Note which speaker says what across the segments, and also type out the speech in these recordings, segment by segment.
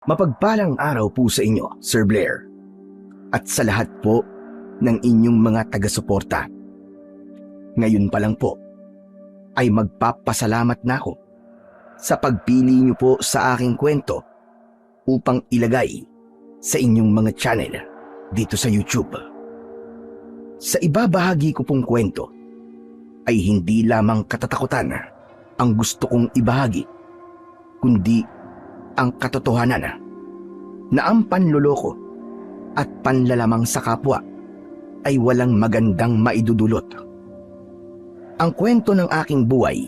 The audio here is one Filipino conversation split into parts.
Speaker 1: Mapagpalang araw po sa inyo, Sir Blair, at sa lahat po ng inyong mga taga-suporta. Ngayon pa lang po ay magpapasalamat na ako sa pagpili niyo po sa aking kwento upang ilagay sa inyong mga channel dito sa YouTube. Sa ibabahagi ko pong kwento ay hindi lamang katatakutan ang gusto kong ibahagi, kundi ang katotohanan na ang panloloko at panlalamang sa kapwa ay walang magandang maidudulot. Ang kwento ng aking buhay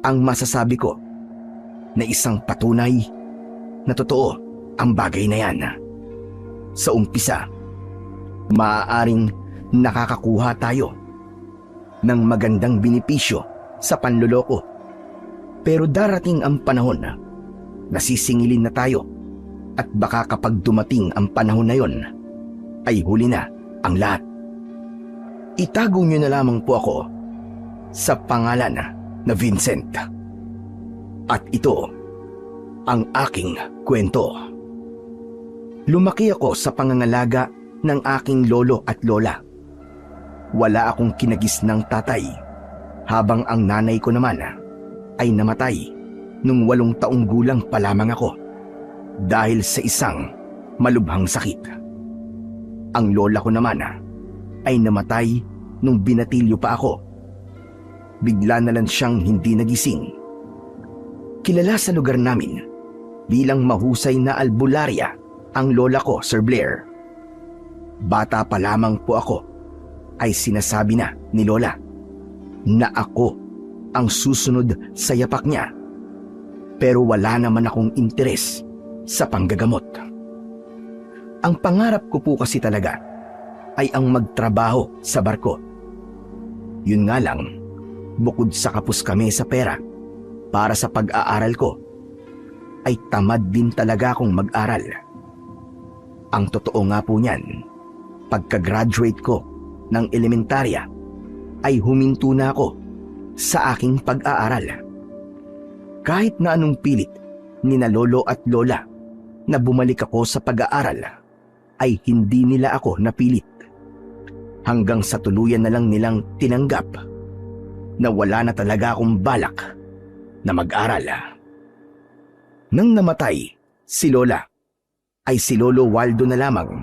Speaker 1: ang masasabi ko na isang patunay na totoo ang bagay na yan. Sa umpisa, maaaring nakakakuha tayo ng magandang benepisyo sa panloloko, pero darating ang panahon na nasisingilin na tayo at baka kapag dumating ang panahon na yon ay huli na ang lahat. Itago niyo na lamang po ako sa pangalan na Vincent. At ito ang aking kwento. Lumaki ako sa pangangalaga ng aking lolo at lola. Wala akong kinagisnang tatay, habang ang nanay ko naman ay namatay nung 8 taong gulang pa lamang ako dahil sa isang malubhang sakit. Ang lola ko naman ay namatay nung binatilyo pa ako. Bigla na lang siyang hindi nagising. Kilala sa lugar namin bilang mahusay na albularya ang lola ko, Sir Blair. Bata pa lamang po ako ay sinasabi na ni lola na ako ang susunod sa yapak niya. Pero wala naman akong interes sa panggagamot. Ang pangarap ko po kasi talaga ay ang magtrabaho sa barko. Yun nga lang, bukod sa kapos kami sa pera para sa pag-aaral ko, ay tamad din talaga akong mag-aral. Ang totoo nga po niyan, pagka-graduate ko ng elementarya, ay huminto na ako sa aking pag-aaral. Kahit na anong pilit ni na lolo at lola na bumalik ako sa pag-aaral, ay hindi nila ako napilit. Hanggang sa tuluyan na lang nilang tinanggap na wala na talaga akong balak na mag-aral. Nang namatay si lola, ay si lolo Waldo na lamang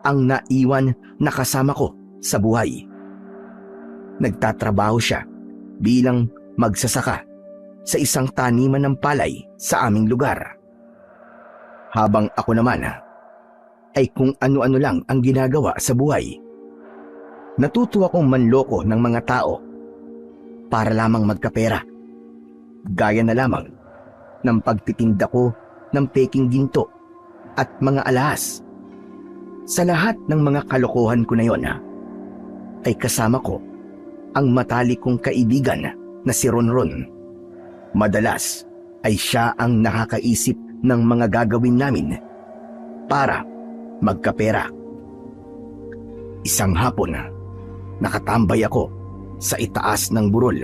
Speaker 1: ang naiwan na kasama ko sa buhay. Nagtatrabaho siya bilang magsasaka sa isang taniman ng palay sa aming lugar. Habang ako naman ay kung ano-ano lang ang ginagawa sa buhay. Natuto akong manloko ng mga tao para lamang magkapera. Gaya na lamang ng pagtitinda ko ng peking ginto at mga alahas. Sa lahat ng mga kalokohan ko na yon ay kasama ko ang matalik kong kaibigan na si Ronron. Madalas ay siya ang nakakaisip ng mga gagawin namin para magkapera. Isang hapon, nakatambay ako sa itaas ng burol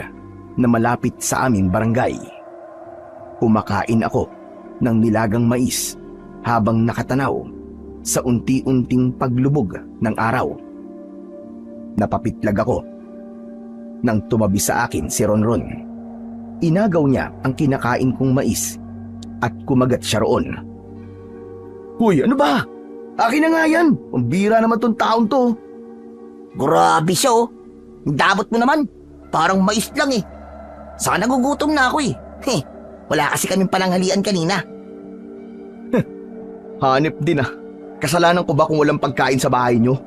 Speaker 1: na malapit sa aming barangay. Kumakain ako ng nilagang mais habang nakatanaw sa unti-unting paglubog ng araw. Napapitlag ako nang tumabi sa akin si Ronron. Inagaw niya ang kinakain kong mais at kumagat siya roon. "Hoy, ano ba? Akin na nga yan! Ang bira naman tong taong to."
Speaker 2: Grabe siya oh. Dabot mo naman. Parang mais lang eh. Saka nagugutom na ako eh. Wala kasi kaming pananghalian kanina.
Speaker 1: Hanip din ah. Kasalanan ko ba kung walang pagkain sa bahay niyo?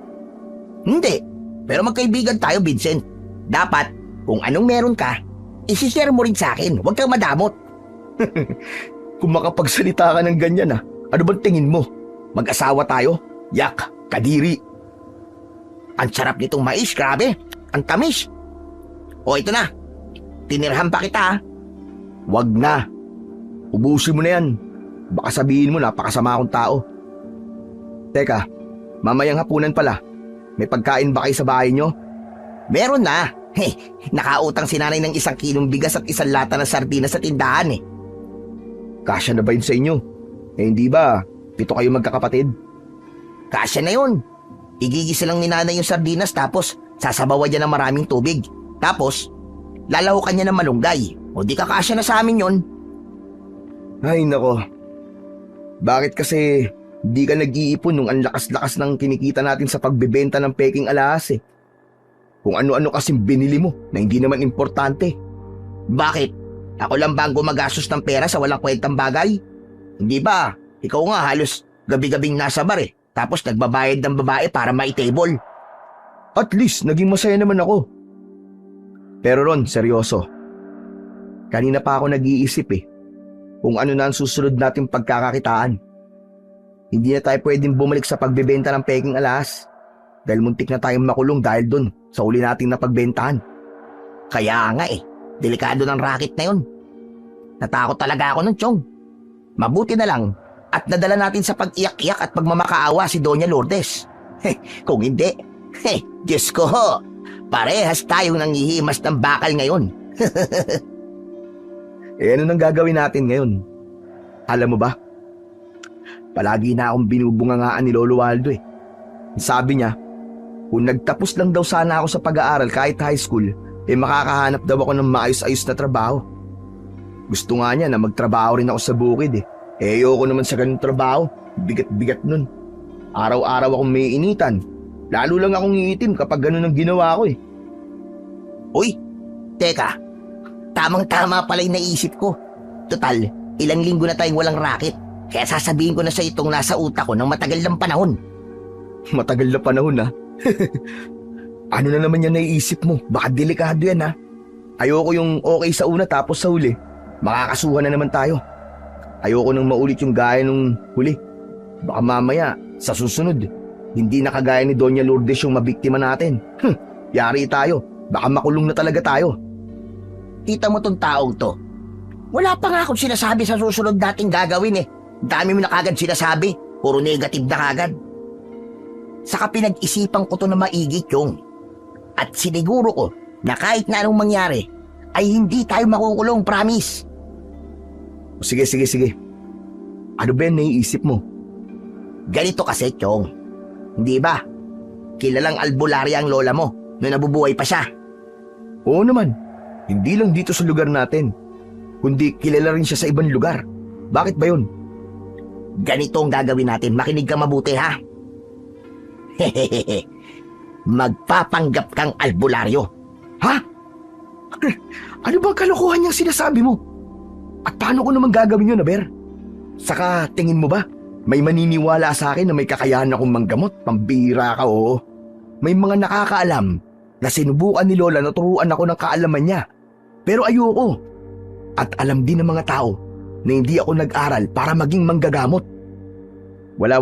Speaker 2: Hindi. Pero magkaibigan tayo, Vincent. Dapat, kung anong meron ka, isishare mo rin sa akin. Huwag kang madamot.
Speaker 1: Kung makapagsalita ka ng ganyan ah, ano bang tingin mo? Mag-asawa tayo? Yak, kadiri.
Speaker 2: Ang sarap nitong mais, grabe. Ang tamis. O ito na. Tinirhan pa kita.
Speaker 1: Wag na. Ubusin mo na yan. Baka sabihin mo napakasama akong tao. Teka, mamayang hapunan pala. May pagkain ba kayo sa bahay nyo?
Speaker 2: Meron na. Nakautang si nanay ng 1 kilong bigas at 1 lata ng sardinas sa tindahan eh.
Speaker 1: Kasya na ba yun sa inyo? Eh hindi ba, 7 kayo magkakapatid?
Speaker 2: Kasya na yun. Igigisa lang ni nanay yung sardinas tapos sasabawan niya ng maraming tubig. Tapos, lalahukan niya ng malunggay. O di kakasya na sa amin yun.
Speaker 1: Ay nako. Bakit kasi di ka nag-iipon nung ang lakas-lakas ng kinikita natin sa pagbebenta ng peking alahas eh? Kung ano-ano kasing binili mo na hindi naman importante.
Speaker 2: Bakit? Ako lang ba ang gumagastos ng pera sa walang kwentang bagay? Hindi ba? Ikaw nga halos gabi-gabing nasa bar eh. Tapos nagbabayad ng babae para maitable.
Speaker 1: At least naging masaya naman ako. Pero Ron, seryoso. Kanina pa ako nag-iisip eh kung ano na ang susunod nating pagkakakitaan. Hindi na tayo pwedeng bumalik sa pagbebenta ng peking alahas dahil muntik na tayong makulong dahil dun sa uli nating napagbentahan.
Speaker 2: Kaya nga eh, delikado ng racket na yun. Natakot talaga ako nun, Chong. Mabuti na lang at nadala natin sa pag-iyak-iyak at pagmamakaawa si Doña Lourdes. Kung hindi, Diyos ko ho, parehas tayong nanghihimas ng bakal ngayon.
Speaker 1: Eh ano nang gagawin natin ngayon? Alam mo ba? Palagi na akong binubungangaan ni Lolo Waldo eh. Sabi niya, kung nagtapos lang daw sana ako sa pag-aaral kahit high school, eh makakahanap daw ako ng maayos-ayos na trabaho. Gusto nga niya na magtrabaho rin ako sa bukid eh. Eh ayoko naman sa ganung trabaho, bigat-bigat nun. Araw-araw akong may initan. Lalo lang akong iitim kapag ganun ang ginawa ko eh.
Speaker 2: Uy, teka. Tamang-tama pala yung naisip ko. Total, ilang linggo na tayong walang racket. Kaya sasabihin ko na sa itong nasa utak ko ng matagal ng panahon.
Speaker 1: Matagal na panahon ha. Ano na naman yan naiisip mo? Baka delikado yan ha. Ayoko yung okay sa una tapos sa huli, makakasuhan na naman tayo. Ayoko nang maulit yung gaya nung huli. Baka mamaya, sa susunod, hindi na kagaya ni Doña Lourdes yung mabiktima natin. Yari tayo. Baka makulong na talaga tayo.
Speaker 2: Kita mo tong taong to. Wala pa nga akong sinasabi sa susunod nating gagawin eh. Dami mo na kagad sinasabi. Puro negative na kagad. Saka pinag-isipan ko to na maigi, Chong. At siniguro ko na kahit na anong mangyari, ay hindi tayo makukulong, promise.
Speaker 1: Sige. Ano ba yung naiisip mo?
Speaker 2: Ganito kasi, Chong. Hindi ba? Kilalang albularya ang lola mo nung nabubuhay pa siya.
Speaker 1: Oo naman. Hindi lang dito sa lugar natin, kundi kilala rin siya sa ibang lugar. Bakit ba yun?
Speaker 2: Ganito ang gagawin natin. Makinig ka mabuti, ha? Magpapanggap kang albularyo.
Speaker 1: Ha? Ano bang kalokohan niyang sinasabi mo? At paano ko naman gagawin yun, Aber? Saka tingin mo ba, may maniniwala sa akin na may kakayahan akong manggamot? Pambira ka, oo. May mga nakakaalam na sinubukan ni Lola na turuan ako ng kaalaman niya. Pero ayoko. At alam din ng mga tao na hindi ako nag-aral para maging manggagamot. Wala.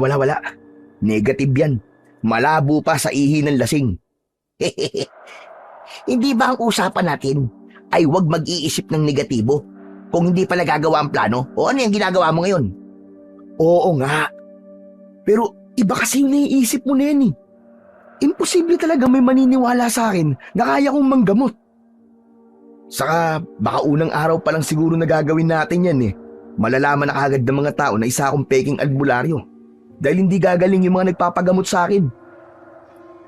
Speaker 1: Negative yan. Malabo pa sa ihi ng lasing.
Speaker 2: Hindi ba ang usapan natin ay huwag mag-iisip ng negatibo kung hindi pala gagawa ang plano? O ano yung ginagawa mo ngayon?
Speaker 1: Oo nga. Pero iba kasi yung naiisip mo na yan eh. Imposible talaga may maniniwala sa akin na kaya kong manggamot. Saka baka unang araw pa lang siguro na gagawin natin yan eh. Malalaman na kagad ng mga tao na isa akong peking albularyo. Dahil hindi gagaling yung mga nagpapagamot sa akin.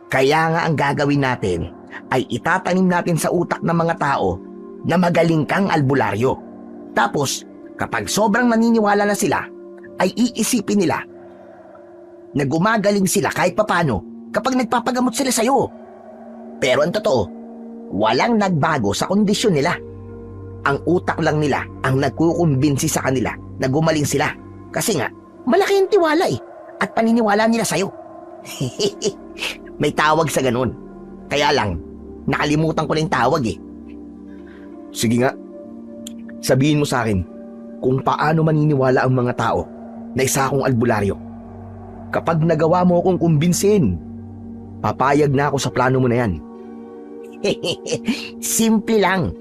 Speaker 2: Kaya nga ang gagawin natin ay itatanim natin sa utak ng mga tao na magaling kang albularyo. Tapos kapag sobrang naniniwala na sila, ay iisipin nila na gumagaling sila kahit papano kapag nagpapagamot sila sa'yo. Pero ang totoo, walang nagbago sa kondisyon nila. Ang utak lang nila ang nagkukumbinsi sa kanila na gumaling sila. Kasi nga, malaki ang tiwala eh. At paniniwala nila sa'yo. May tawag sa ganun. Kaya lang, nakalimutan ko na yung tawag eh.
Speaker 1: Sige nga, sabihin mo sa akin kung paano maniniwala ang mga tao na isa akong albularyo. Kapag nagawa mo akong kumbinsin, papayag na ako sa plano mo na yan.
Speaker 2: Simple lang.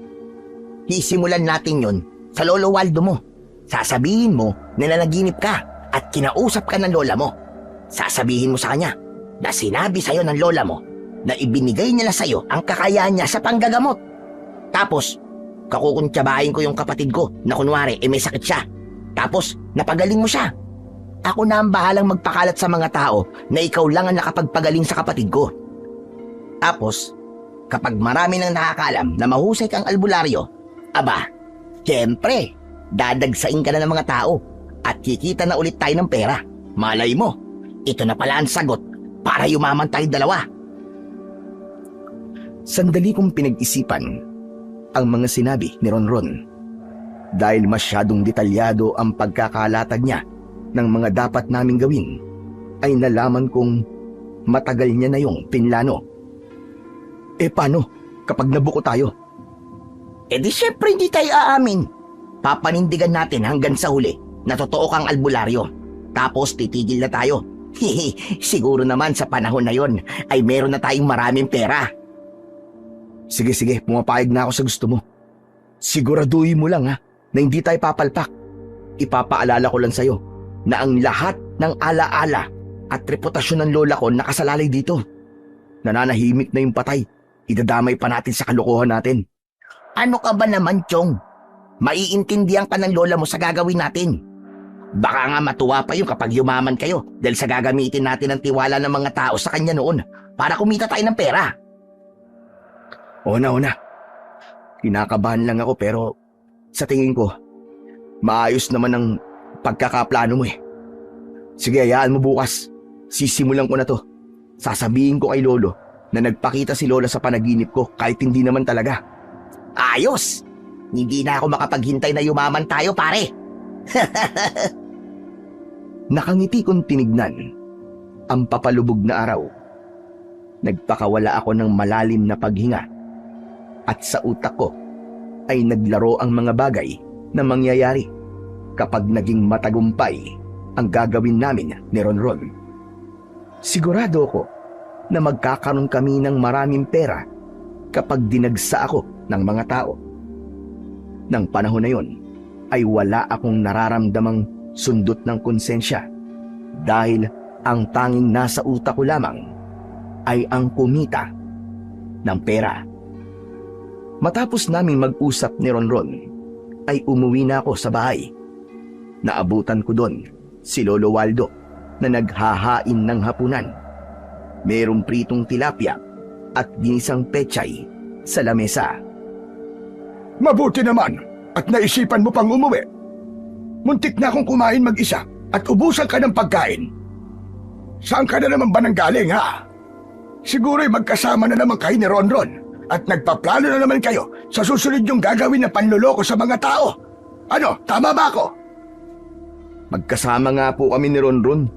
Speaker 2: Sisimulan natin yon sa Lolo Waldo mo. Sasabihin mo na nanaginip ka at kinausap ka ng lola mo. Sasabihin mo sa kanya na sinabi sa'yo ng lola mo na ibinigay nila sa'yo ang kakayahan niya sa panggagamot. Tapos, kakukuntsabahin ko yung kapatid ko na kunwari may sakit siya. Tapos, napagaling mo siya. Ako na ang bahalang magpakalat sa mga tao na ikaw lang ang nakapagpagaling sa kapatid ko. Tapos, kapag marami nang nakakalam na mahusay kang albularyo, aba, siyempre, dadagsain ka na ng mga tao at kikita na ulit tayo ng pera. Malay mo, ito na pala ang sagot para yumaman tayo dalawa.
Speaker 1: Sandali kong pinag-isipan ang mga sinabi ni Ronron. Dahil masyadong detalyado ang pagkakalatag niya ng mga dapat naming gawin, ay nalaman kong matagal niya na yung pinlano. Paano kapag nabuko tayo?
Speaker 2: Di syempre hindi tayo aamin. Papanindigan natin hanggang sa huli na totoo kang albularyo. Tapos titigil na tayo. Siguro naman sa panahon na yon ay meron na tayong maraming pera.
Speaker 1: Sige, pumapayag na ako sa gusto mo. Siguraduhin mo lang na hindi tayo papalpak. Ipapaalala ko lang sa'yo na ang lahat ng alaala at reputasyon ng lola ko nakasalalay dito. Nananahimik na yung patay. Idadamay pa natin sa kalokohan natin.
Speaker 2: Ano ka ba naman, Chong? Maiintindihan ka ng lola mo sa gagawin natin. Baka nga matuwa pa yung kapag yumaman kayo dahil sa gagamitin natin ang tiwala ng mga tao sa kanya noon para kumita tayo ng pera.
Speaker 1: O na. Kinakabahan lang ako pero sa tingin ko, maayos naman ang pagkakaplano mo eh. Sige, hayaan mo bukas. Sisimulan ko na to. Sasabihin ko kay Lolo na nagpakita si Lola sa panaginip ko kahit hindi naman talaga.
Speaker 2: Ayos! Hindi na ako makapaghintay na yumaman tayo, pare.
Speaker 1: Nakangiti kong tinignan ang papalubog na araw. Nagpakawala ako ng malalim na paghinga at sa utak ko ay naglaro ang mga bagay na mangyayari kapag naging matagumpay ang gagawin namin ni Ronron. Sigurado ako na magkakaroon kami ng maraming pera kapag dinagsa ako ng mga tao. Nang panahon na yon ay wala akong nararamdamang sundot ng konsensya dahil ang tanging nasa utak ko lamang ay ang kumita ng pera. Matapos naming mag-usap ni Ronron, ay umuwi na ako sa bahay. Naabutan ko doon si Lolo Waldo na naghahain ng hapunan. Merong pritong tilapia at ginisang pechay sa lamesa.
Speaker 3: Mabuti naman at naisipan mo pang umuwi. Muntik na akong kumain mag-isa at ubusan ka ng pagkain. Saan ka na naman ba nanggaling, ha? Siguro'y magkasama na naman kayo ni Ronron at nagpaplano na naman kayo sa susunod yung gagawin na panloloko sa mga tao. Ano, tama ba ako?
Speaker 1: Magkasama nga po kami ni Ronron,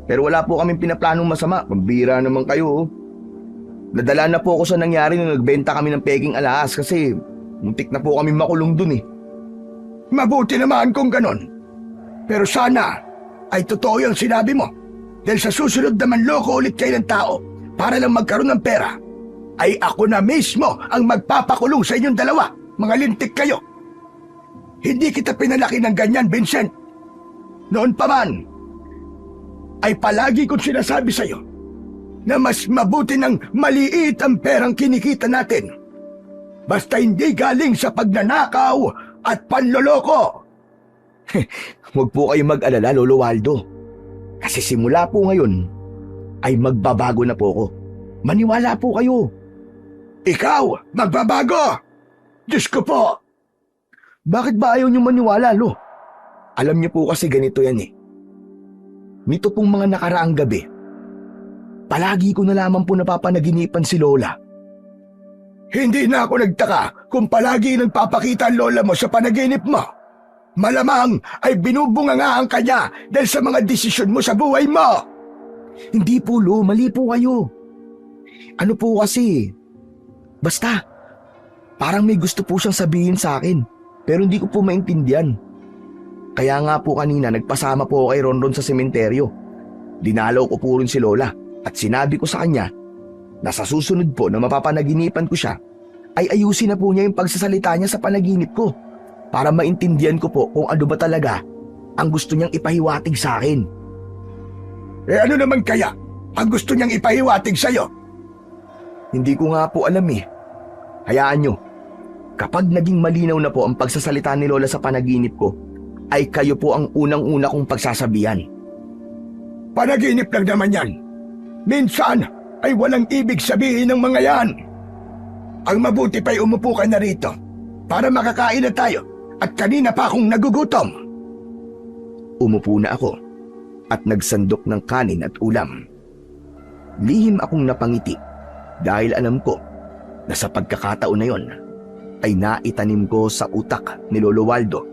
Speaker 1: pero wala po kaming pinaplanong masama. Pambira naman kayo. Nadala na po ako sa nangyari nung nagbenta kami ng peking alahas kasi muntik na po kami makulong dun eh.
Speaker 3: Mabuti naman kung ganon. Pero sana ay totoo yung sinabi mo. Dahil sa susunod na manloko ulit kayo ng tao para lang magkaroon ng pera, ay ako na mismo ang magpapakulong sa inyong dalawa. Mga lintik kayo. Hindi kita pinalaki ng ganyan, Vincent. Noon pa man, ay palagi kong sinasabi sa iyo na mas mabuti ng maliit ang perang kinikita natin. Basta hindi galing sa pagnanakaw at panloloko.
Speaker 1: Huwag po kayo mag-alala, Lolo Waldo. Kasi simula po ngayon, ay magbabago na po ako. Maniwala po kayo.
Speaker 3: Ikaw, magbabago! Diyos ko po!
Speaker 1: Bakit ba ayaw niyo maniwala, Lo? Alam niyo po kasi ganito yan eh. Nito pong mga nakaraang gabi, palagi ko na lamang po napapanaginipan si Lola.
Speaker 3: Hindi na ako nagtaka kung palagi nagpapakita ang lola mo sa panaginip mo. Malamang ay binubungangaan ka niya dahil sa mga desisyon mo sa buhay mo.
Speaker 1: Hindi po, Lo. Mali po kayo. Ano po kasi, basta, parang may gusto po siyang sabihin sa akin, pero hindi ko po maintindihan. Kaya nga po kanina nagpasama po ako kay Ronron sa sementeryo. Dinalaw ko po rin si Lola at sinabi ko sa kanya na sa susunod po na mapapanaginipan ko siya, ay ayusin na po niya yung pagsasalita niya sa panaginip ko para maintindihan ko po kung ano ba talaga ang gusto niyang ipahiwatig sa akin.
Speaker 3: Ano naman kaya ang gusto niyang ipahiwatig sa'yo?
Speaker 1: Hindi ko nga po alam eh. Hayaan nyo, kapag naging malinaw na po ang pagsasalita ni Lola sa panaginip ko, ay kayo po ang unang-una kong pagsasabihan.
Speaker 3: Panaginip lang naman yan. Minsan ay walang ibig sabihin ng mga yan. Ang mabuti pa'y umupo ka na rito para makakain na tayo at kanina pa akong nagugutom.
Speaker 1: Umupo na ako at nagsandok ng kanin at ulam. Lihim akong napangiti dahil alam ko na sa pagkakataon na yon ay naitanim ko sa utak ni Lolo Waldo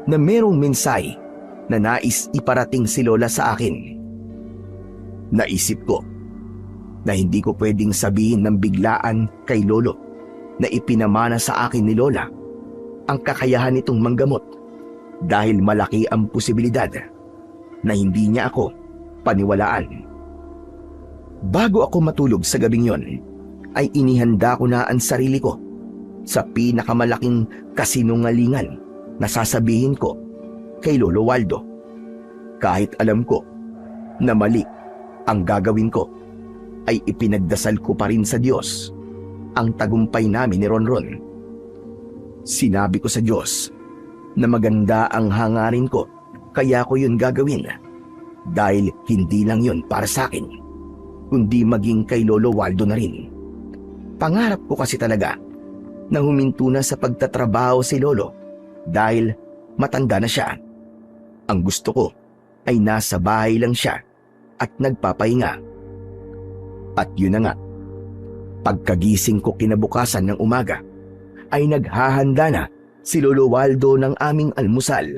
Speaker 1: na merong mensahe na nais iparating si Lola sa akin. Naisip ko na hindi ko pwedeng sabihin ng biglaan kay Lolo na ipinamana sa akin ni Lola ang kakayahan nitong manggamot dahil malaki ang posibilidad na hindi niya ako paniwalaan. Bago ako matulog sa gabing yon, ay inihanda ko na ang sarili ko sa pinakamalaking kasinungalingan na sasabihin ko kay Lolo Waldo. Kahit alam ko na mali ang gagawin ko, ay ipinagdasal ko pa rin sa Diyos ang tagumpay namin ni Ronron. Sinabi ko sa Diyos na maganda ang hangarin ko, kaya ko yun gagawin dahil hindi lang yun para sa akin, kundi maging kay Lolo Waldo na rin. Pangarap ko kasi talaga na huminto na sa pagtatrabaho si Lolo dahil matanda na siya. Ang gusto ko ay nasa bahay lang siya at nagpapahinga. At yun na nga, pagkagising ko kinabukasan ng umaga, ay naghahanda na si Lolo Waldo ng aming almusal.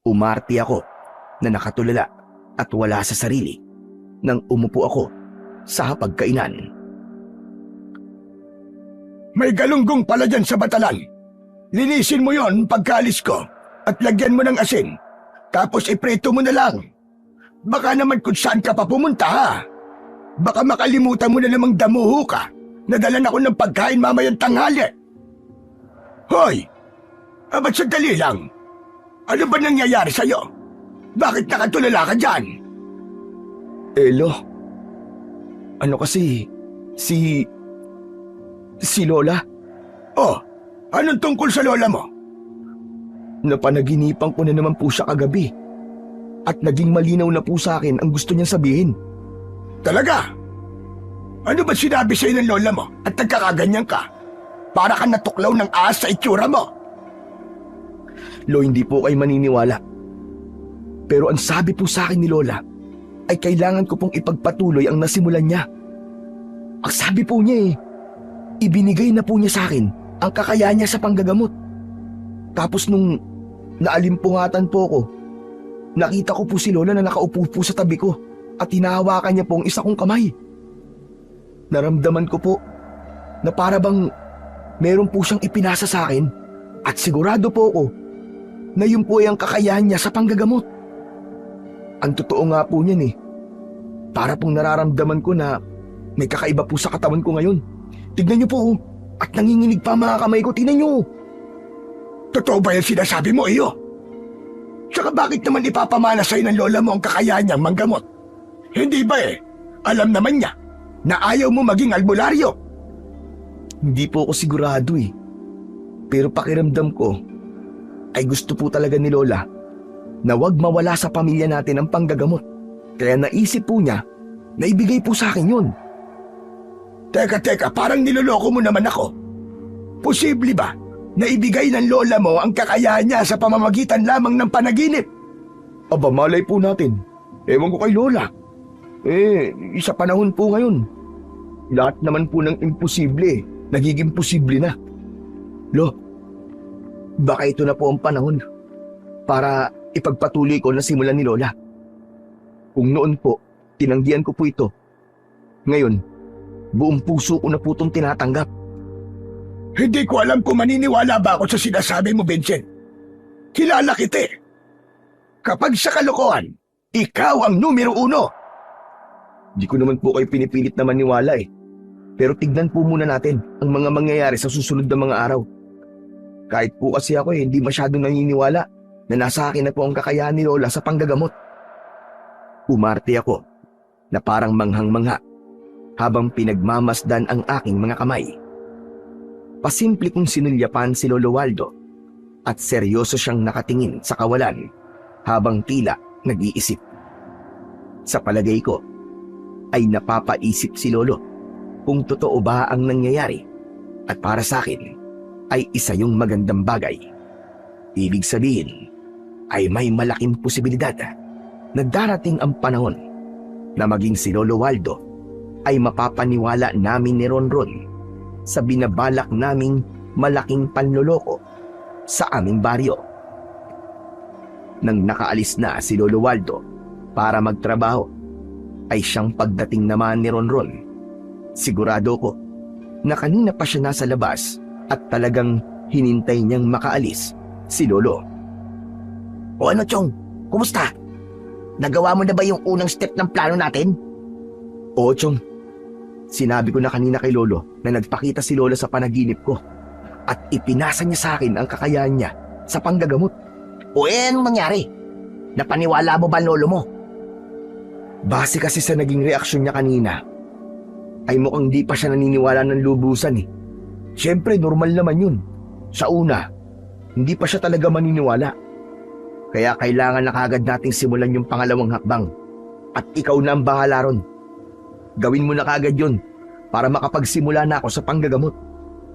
Speaker 1: Umarte ako na nakatulala at wala sa sarili nang umupo ako sa hapagkainan.
Speaker 3: May galunggong pala dyan sa batalan. Linisin mo yon pagkaalis ko at lagyan mo ng asin. Tapos iprito mo na lang. Baka naman kung saan ka pa pumunta ha. Baka makalimutan mo na namang damuho ka. Nadalan ako ng pagkain mamayang tanghali. Hoy! Ba't sandali lang? Ano ba nangyayari sa'yo? Bakit nakatulala ka dyan?
Speaker 1: Lo, ano kasi, si Lola?
Speaker 3: Oh, anong tungkol sa lola mo?
Speaker 1: Napanaginipan ko na naman po siya kagabi. At naging malinaw na po sa akin ang gusto niyang sabihin.
Speaker 3: Talaga? Ano ba sinabi sa'yo ng lola mo at nagkakaganyan ka? Para ka natuklaw ng ahas sa itsura mo.
Speaker 1: Lo, hindi po kayo maniniwala. Pero ang sabi po sa akin ni Lola ay kailangan ko pong ipagpatuloy ang nasimulan niya. Ang sabi po niya ibinigay na po niya sa akin ang kakayahan niya sa panggagamot. Tapos nung naalimpungatan po ko, nakita ko po si Lola na nakaupo po sa tabi ko at hinahawakan niya po ang isa kong kamay. Naramdaman ko po na para bang meron po siyang ipinasa sa akin at sigurado po ako na yun po ay ang kakayahan niya sa panggagamot. Ang totoo nga po niyan para pong nararamdaman ko na may kakaiba po sa katawan ko ngayon. Tignan niyo po at nanginginig pa mga kamay ko, tignan niyo.
Speaker 3: Totoo ba yung sinasabi mo, iyo? Tsaka bakit naman ipapamana sa'yo ng lola mo ang kakayahan niyang manggamot? Hindi ba alam naman niya na ayaw mo maging albularyo?
Speaker 1: Hindi po ako sigurado Pero pakiramdam ko ay gusto po talaga ni Lola na wag mawala sa pamilya natin ang panggagamot. Kaya naisip po niya na ibigay po sa akin yun.
Speaker 3: Teka, parang niloloko mo naman ako. Posible ba na ibigay ng lola mo ang kakayahan niya sa pamamagitan lamang ng panaginip?
Speaker 1: Aba, malay po natin. Ewan ko kay Lola. Sa panahon po ngayon, lahat naman po ng imposible, nagiging posible na. Lo, baka ito na po ang panahon para ipagpatuloy ko na simulan ni Lola. Kung noon po, tinanggihan ko po ito. Ngayon, buong puso ko na po itong tinatanggap.
Speaker 3: Hindi ko alam kung maniniwala ba ako sa sinasabi mo, Vincent. Kilala kita Kapag sa kalokohan, ikaw ang numero 1.
Speaker 1: Di ko naman po kayo pinipilit na maniwala Pero tignan po muna natin ang mga mangyayari sa susunod na mga araw. Kahit po kasi ako hindi masyadong naniniwala na nasa akin na po ang kakayahan ni Lola sa panggagamot. Umarte ako na parang manghang-mangha habang pinagmamasdan ang aking mga kamay. Pasimple kong sinulyapan si Lolo Waldo at seryoso siyang nakatingin sa kawalan habang tila nag-iisip. Sa palagay ko, ay napapaisip si Lolo kung totoo ba ang nangyayari at para sa akin ay isa yung magandang bagay. Ibig sabihin ay may malaking posibilidad na darating ang panahon na maging si Lolo Waldo ay mapapaniwala namin ni Ronron sa binabalak naming malaking panloloko sa aming baryo. Nang nakaalis na si Lolo Waldo para magtrabaho, ay siyang pagdating naman ni Ronron. Sigurado ko na kanina pa siya nasa labas at talagang hinintay niyang makaalis si Lolo.
Speaker 2: O ano, Chong? Kumusta? Nagawa mo na ba yung unang step ng plano natin?
Speaker 1: Oo, Chong. Sinabi ko na kanina kay Lolo na nagpakita si Lola sa panaginip ko at ipinasa niya sa akin ang kakayahan niya sa panggagamot.
Speaker 2: O anong nangyari? Napaniwala mo ba ang lolo mo?
Speaker 1: Base kasi sa naging reaksyon niya kanina, ay mukhang di pa siya naniniwala ng lubusan eh. Siyempre, normal naman yun. Sa una, hindi pa siya talaga maniniwala. Kaya kailangan na kagad nating simulan yung pangalawang hakbang. At ikaw na ang bahala ron. Gawin mo na kagad yun para makapagsimula na ako sa panggagamot.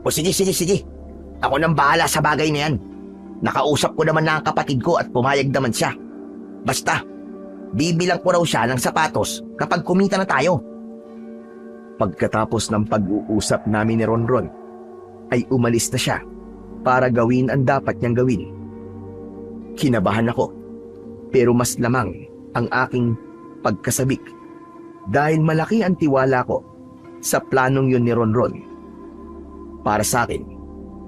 Speaker 2: O sige. Ako nang bahala sa bagay na yan. Nakausap ko naman na ang kapatid ko at pumayag naman siya. Basta, bibilang ko raw siya ng sapatos kapag kumita na tayo.
Speaker 1: Pagkatapos ng pag-uusap namin ni Ronron, ay umalis na siya para gawin ang dapat niyang gawin. Kinabahan ako, pero mas lamang ang aking pagkasabik dahil malaki ang tiwala ko sa planong yun ni Ronron. Para sa akin,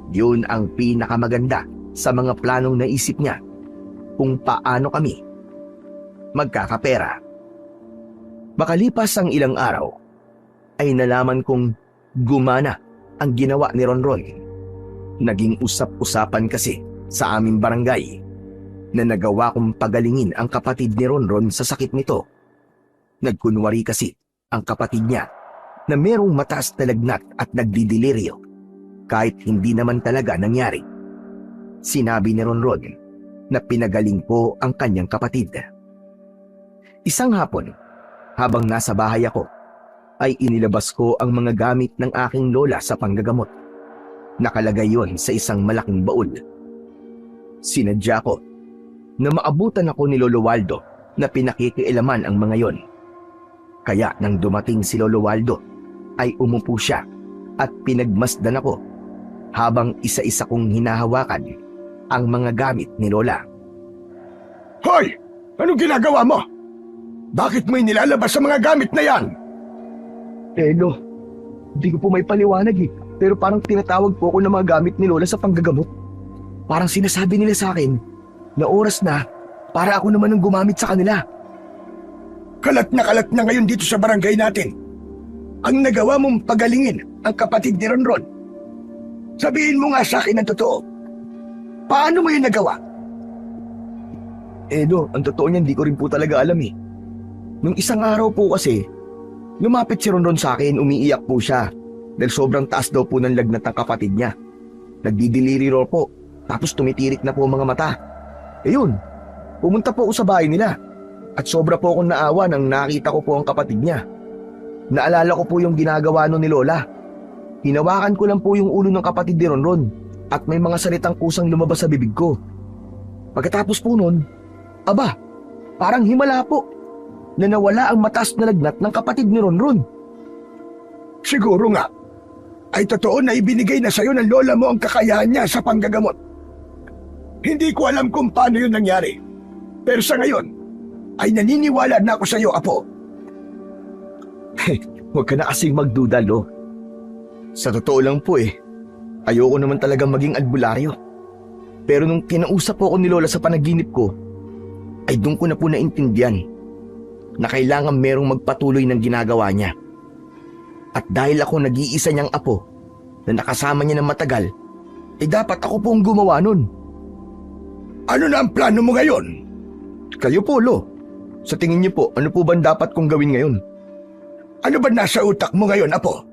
Speaker 1: yun ang pinakamaganda sa mga planong naisip niya kung paano kami magkakapera. Makalipas ang ilang araw, ay nalaman kong gumana ang ginawa ni Ronron. Naging usap-usapan kasi sa aming barangay na nagawa kong pagalingin ang kapatid ni Ronron sa sakit nito. Nagkunwari kasi ang kapatid niya na merong mataas na lagnat at nagdidelirio kahit hindi naman talaga nangyari. Sinabi ni Ronron na pinagaling ko ang kanyang kapatid. Isang hapon, habang nasa bahay ako, ay inilabas ko ang mga gamit ng aking lola sa panggagamot. Nakalagay yon sa isang malaking baul. Sinadya ko na maabutan ako ni Lolo Waldo na pinakikialaman ang mga yon. Kaya nang dumating si Lolo Waldo, ay umupo siya at pinagmasdan ako habang isa-isa kong hinahawakan ang mga gamit ni Lola.
Speaker 3: Hoy! Anong ginagawa mo? Bakit mo inilalabas sa mga gamit na yan?
Speaker 1: Lo, hindi ko po may paliwanag eh. Pero parang tinatawag po ako ng mga gamit ni Lola sa panggagamot. Parang sinasabi nila sa akin na oras na para ako naman ang gumamit sa kanila.
Speaker 3: Kalat na ngayon dito sa barangay natin. Ang nagawa mong pagalingin ang kapatid ni Ronron. Sabihin mo nga sa akin ang totoo. Paano mo yun nagawa?
Speaker 1: Lo, ang totoo niyan, hindi ko rin po talaga alam eh. Nung isang araw po kasi, lumapit si Ronron sa akin, umiiyak po siya dahil sobrang taas daw po ng lagnat ng kapatid niya. Nagdidiliri raw po, tapos tumitirik na po ang mga mata. Yun, pumunta po ako sa bahay nila at sobra po akong naawa nang nakita ko po ang kapatid niya. Naalala ko po yung ginagawa nun ni Lola. Hinawakan ko lang po yung ulo ng kapatid ni Ronron at may mga salitang kusang lumabas sa bibig ko. Pagkatapos po nun, aba, parang himala po na nawala ang mataas na lagnat ng kapatid ni Ronron.
Speaker 3: Siguro nga, ay totoo na ibinigay na sa'yo ng lola mo ang kakayahan niya sa panggagamot. Hindi ko alam kung paano yun nangyari. Pero sa ngayon, ay naniniwala na ako sa'yo, Apo.
Speaker 1: Huwag ka na kasing magduda, Lo. Sa totoo lang po ayoko naman talagang maging albularyo. Pero nung kinausap po ako ni Lola sa panaginip ko, ay doon ko na po naintindihan na kailangan merong magpatuloy ng ginagawa niya. At dahil ako nag-iisa niyang apo na nakasama niya ng matagal, dapat ako po ang gumawa nun.
Speaker 3: Ano na ang plano mo ngayon?
Speaker 1: Kayo po, Lo. Sa tingin niyo po, ano po ba dapat kong gawin ngayon?
Speaker 3: Ano ba nasa utak mo ngayon, Apo?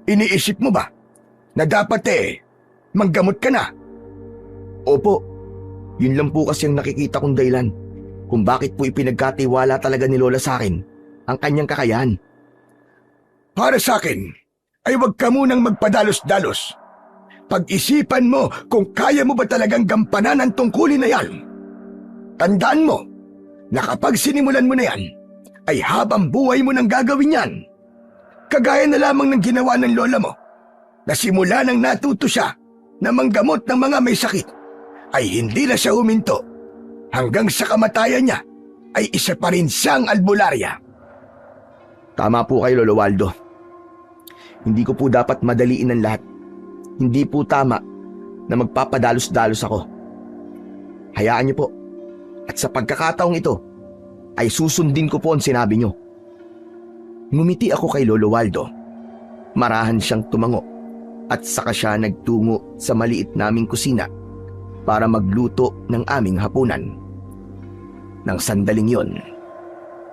Speaker 3: Iniisip mo ba na dapat manggamot ka na?
Speaker 1: Opo, yun lang po kasi ang nakikita kong dahilan kung bakit po ipinagkatiwala talaga ni Lola sa akin ang kanyang kakayahan.
Speaker 3: Para sa akin, ay huwag ka munang magpadalos-dalos. Pag-isipan mo kung kaya mo ba talagang gampanan ang tungkulin na yan. Tandaan mo na kapag sinimulan mo na yan, ay habang buhay mo nang gagawin yan. Kagaya na lamang ng ginawa ng lola mo, na simula nang natuto siya na manggamot ng mga may sakit, ay hindi na siya huminto. Hanggang sa kamatayan niya, ay isa pa rin siyang albularya.
Speaker 1: Tama po kayo, Lolo Waldo. Hindi ko po dapat madaliin ang lahat. Hindi po tama na magpapadalos-dalos ako. Hayaan niyo po. At sa pagkakataong ito, ay susundin ko po ang sinabi niyo. Ngumiti ako kay Lolo Waldo. Marahan siyang tumango at saka siya nagtungo sa maliit naming kusina para magluto ng aming hapunan. Nang sandaling yon,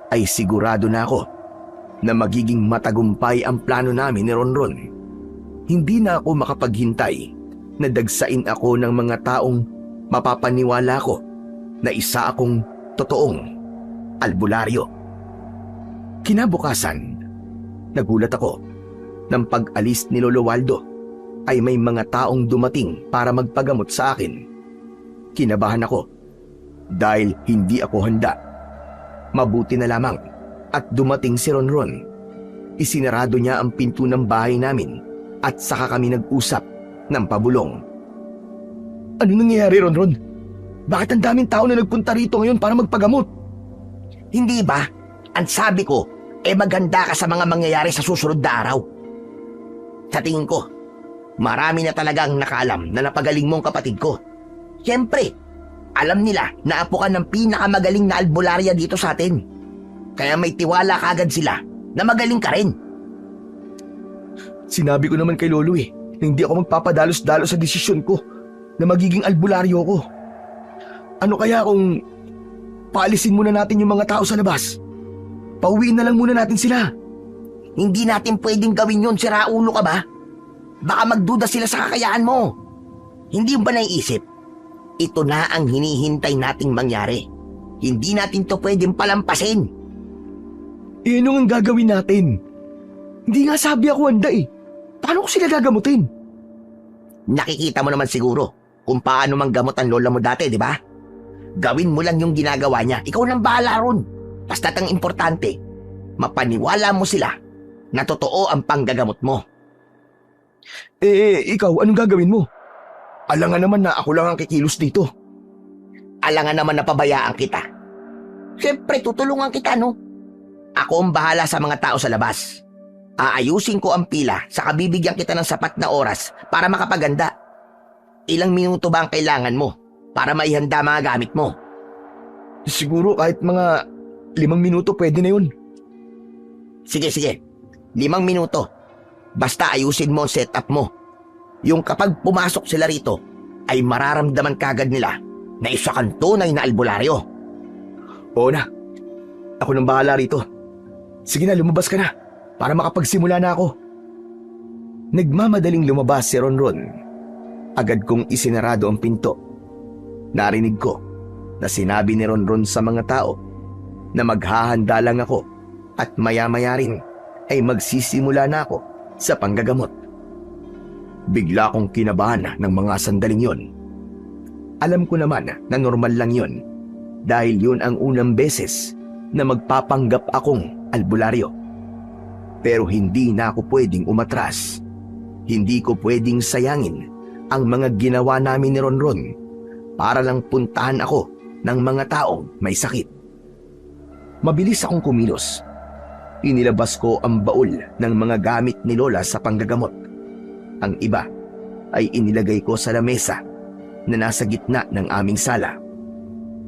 Speaker 1: ay sigurado na ako na magiging matagumpay ang plano namin ni Ronron. Hindi na ako makapaghintay na dagsain ako ng mga taong mapapaniwala ko na isa akong totoong albularyo. Kinabukasan, nagulat ako nang pag-alis ni Lolo Waldo ay may mga taong dumating para magpagamot sa akin. Kinabahan ako dahil hindi ako handa. Mabuti na lamang at dumating si Ronron. Isinarado niya ang pinto ng bahay namin at saka kami nag-usap ng pabulong. Ano nangyayari, Ronron? Bakit ang daming tao na nagpunta rito ngayon para magpagamot?
Speaker 2: Hindi ba? Ang sabi ko, maganda ka sa mga mangyayari sa susunod na araw. Sa tingin ko, marami na talagang nakaalam na napagaling mong kapatid ko. Siyempre, alam nila na apo ka ng pinakamagaling na albularya dito sa atin. Kaya may tiwala kagad sila na magaling ka rin.
Speaker 1: Sinabi ko naman kay Lolo na hindi ako magpapadalos-dalos sa desisyon ko na magiging albularyo ko. Ano kaya kung paalisin muna natin yung mga tao sa labas? Pauwiin na lang muna natin sila.
Speaker 2: Hindi natin pwedeng gawin yun, siraulo ka ba? Baka magduda sila sa kakayahan mo. Hindi mo ba naiisip? Ito na ang hinihintay nating mangyari. Hindi natin to pwedeng palampasin.
Speaker 1: Ano ang gagawin natin? Hindi nga sabi ako handa Paano ko sila gagamutin?
Speaker 2: Nakikita mo naman siguro kung paano manggamot ang lola mo dati, di ba? Gawin mo lang yung ginagawa niya. Ikaw nang bahala ron. Basta't ang importante, mapaniwala mo sila na totoo ang panggagamot mo.
Speaker 1: Ikaw, anong gagawin mo? Alangan naman na ako lang ang kikilos dito.
Speaker 2: Alangan naman na pabayaan kita. Siyempre, tutulungan kita, no? Ako ang bahala sa mga tao sa labas. Aayusin ko ang pila saka bibigyan kita ng sapat na oras para makapaganda. Ilang minuto ba ang kailangan mo para maihanda mga gamit mo?
Speaker 1: Siguro kahit mga 5 minuto pwede na yun.
Speaker 2: Sige. 5 minuto. Basta ayusin mo ang setup mo. Yung kapag pumasok sila rito, ay mararamdaman kagad nila na isa kang tunay na albularyo.
Speaker 1: Oo na. Ako nang bahala rito. Sige na, lumabas ka na para makapagsimula na ako. Nagmamadaling lumabas si Ronron. Agad kong isinarado ang pinto. Narinig ko na sinabi ni Ronron sa mga tao na maghahanda lang ako at maya-maya rin ay magsisimula na ako sa panggagamot. Bigla kong kinabahan ng mga sandaling yon. Alam ko naman na normal lang yon dahil yun ang unang beses na magpapanggap akong albularyo. Pero hindi na ako pwedeng umatras. Hindi ko pwedeng sayangin ang mga ginawa namin ni Ronron para lang puntahan ako ng mga taong may sakit. Mabilis akong kumilos. Inilabas ko ang baul ng mga gamit ni Lola sa panggagamot. Ang iba ay inilagay ko sa lamesa na nasa gitna ng aming sala.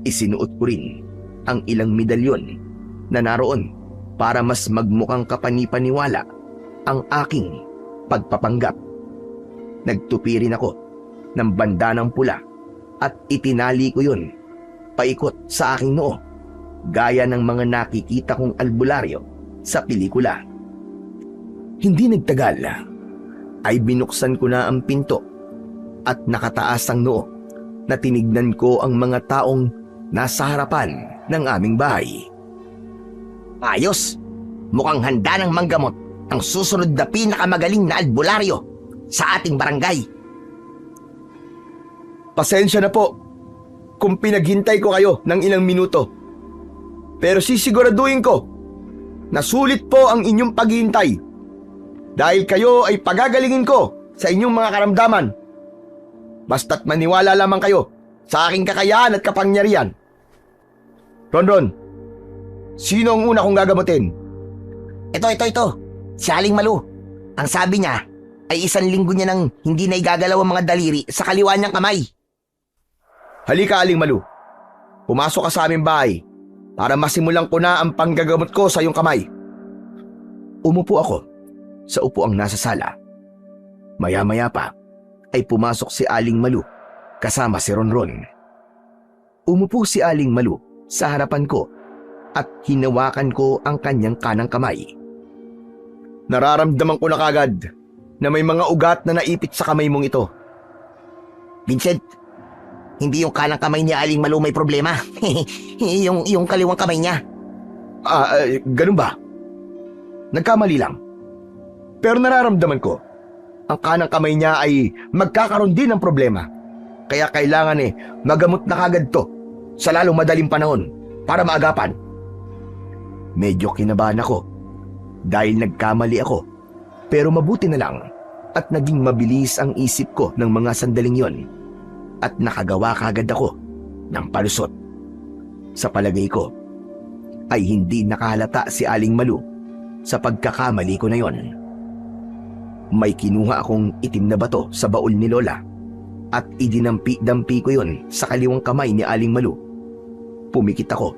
Speaker 1: Isinuot ko rin ang ilang medalyon na naroon para mas magmukhang kapanipaniwala ang aking pagpapanggap. Nagtupi rin ako ng bandanang pula at itinali ko yun paikot sa aking noo gaya ng mga nakikita kong albularyo sa pelikula. Hindi nagtagal ay binuksan ko na ang pinto at nakataas ang noo na tinignan ko ang mga taong nasa harapan ng aming bahay.
Speaker 2: Ayos! mukhang handa ng manggamot ang susunod na pinakamagaling na albularyo sa ating barangay.
Speaker 1: Pasensya na po kung pinaghintay ko kayo ng ilang minuto. Pero sisiguraduhin ko na sulit po ang inyong paghihintay dahil kayo ay pagagalingin ko sa inyong mga karamdaman. Basta't maniwala lamang kayo sa aking kakayahan at kapangyarihan. Ronron, sino ang una kong gagamutin?
Speaker 2: Ito. Si Aling Malu. Ang sabi niya ay 1 linggo niya nang hindi na igagalaw ang mga daliri sa kaliwa niyang kamay.
Speaker 1: Halika, Aling Malu. Pumasok ka sa aming bahay para masimulan ko na ang panggagamot ko sa iyong kamay. Umupo ako sa upuang nasa sala. Maya-maya pa ay pumasok si Aling Malu kasama si Ronron. Umupo si Aling Malu sa harapan ko at hinawakan ko ang kanyang kanang kamay. Nararamdaman ko na kagad na may mga ugat na naipit sa kamay mong ito.
Speaker 2: Vincent, hindi yung kanang kamay ni Aling Malu may problema. yung kaliwang kamay niya.
Speaker 1: Ganun ba? Nagkamali lang. Pero nararamdaman ko, ang kanang kamay niya ay magkakaroon din ng problema. Kaya kailangan magamot na kagad to sa lalong madaling panahon para maagapan. Medyo kinabahan ako dahil nagkamali ako. Pero mabuti na lang at naging mabilis ang isip ko ng mga sandaling yon at nakagawa kagad ako ng palusot. Sa palagay ko ay hindi nakahalata si Aling Malu sa pagkakamali ko na yon. May kinuha akong itim na bato sa baul ni Lola at idinampi-dampi ko yon sa kaliwang kamay ni Aling Malu. Pumikit ako,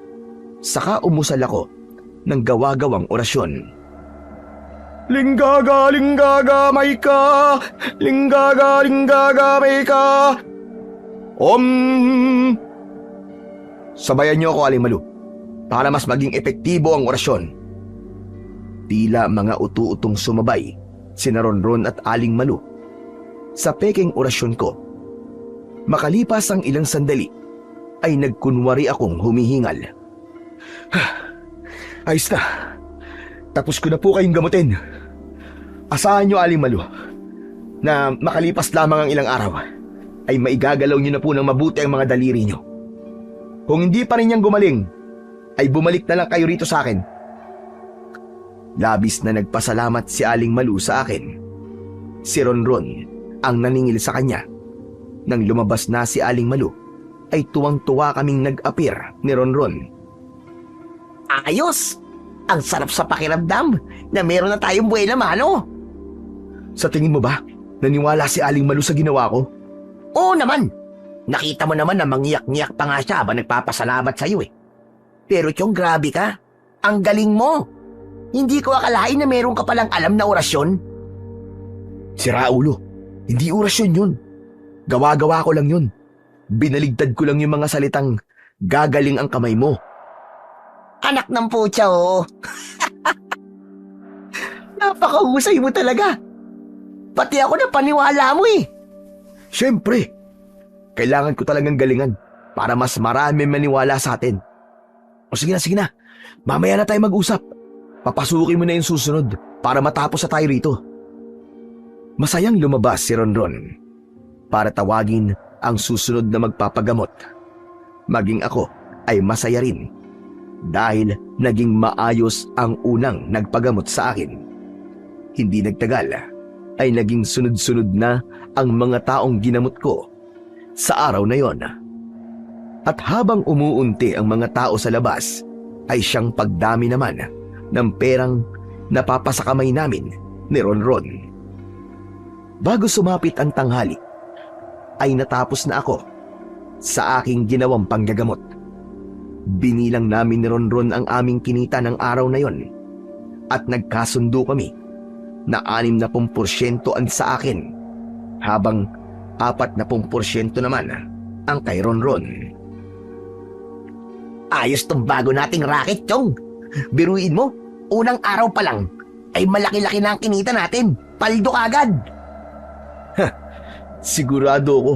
Speaker 1: saka umusal ako ng gawa-gawang orasyon. Linggaga, linggaga, may ka. Linggaga, linggaga, may ka. Sabayan niyo ako, Aling Malu, para mas maging epektibo ang orasyon. Tila mga utu-utong sumabay sina Ronron at Aling Malu sa peking orasyon ko. Makalipas ang ilang sandali, ay nagkunwari akong humihingal. Ayos na. Tapos ko na po kayong gamutin. Asahan niyo, Aling Malu, na makalipas lamang ang ilang araw, ay maigagalaw niyo na po ng mabuti ang mga daliri niyo. Kung hindi pa rin niyang gumaling, ay bumalik na lang kayo rito sa akin. Labis na nagpasalamat si Aling Malu sa akin. Si Ronron ang naningil sa kanya. Nang lumabas na si Aling Malu, ay tuwang-tuwa kaming nag-appear ni Ronron.
Speaker 2: Ayos! Ang sarap sa pakiramdam na meron na tayong buhay na mano.
Speaker 1: Sa tingin mo ba, naniwala si Aling Malu sa ginawa ko?
Speaker 2: Oo naman. Nakita mo naman na mangiyak-ngiyak pa nga siya habang nagpapasalamat sa'yo eh. Pero Chong, grabe ka. Ang galing mo. Hindi ko akalain na meron ka palang alam na orasyon.
Speaker 1: Sira ulo, hindi orasyon yun. Gawa-gawa ko lang yun. Binaligtad ko lang yung mga salitang gagaling ang kamay mo.
Speaker 2: Anak ng putya, oh. Napakahusay mo talaga. Pati ako na paniwala mo eh.
Speaker 1: Siyempre, kailangan ko talagang galingan para mas marami maniwala sa atin. O sige na. Mamaya na tayo mag-usap. Papasukin mo na yung susunod para matapos na tayo rito. Masayang lumabas si Ronron para tawagin ang susunod na magpapagamot. Maging ako ay masaya rin dahil naging maayos ang unang nagpagamot sa akin. Hindi nagtagal ay naging sunod-sunod na ang mga taong ginamot ko sa araw na yon. At habang umuunti ang mga tao sa labas, ay siyang pagdami naman ng perang napapasakamay namin ni Ronron. Bago sumapit ang tanghali, ay natapos na ako sa aking ginawang panggagamot. Binilang namin ni Ronron ang aming kinita ng araw na yon at nagkasundo kami na 60% ang sa akin habang 40% naman ang kay Ronron.
Speaker 2: Ayos tong bago nating racket, Chong. Biruin mo, unang araw pa lang ay malaki-laki na ang kinita natin. Paldo agad.
Speaker 1: Sigurado ako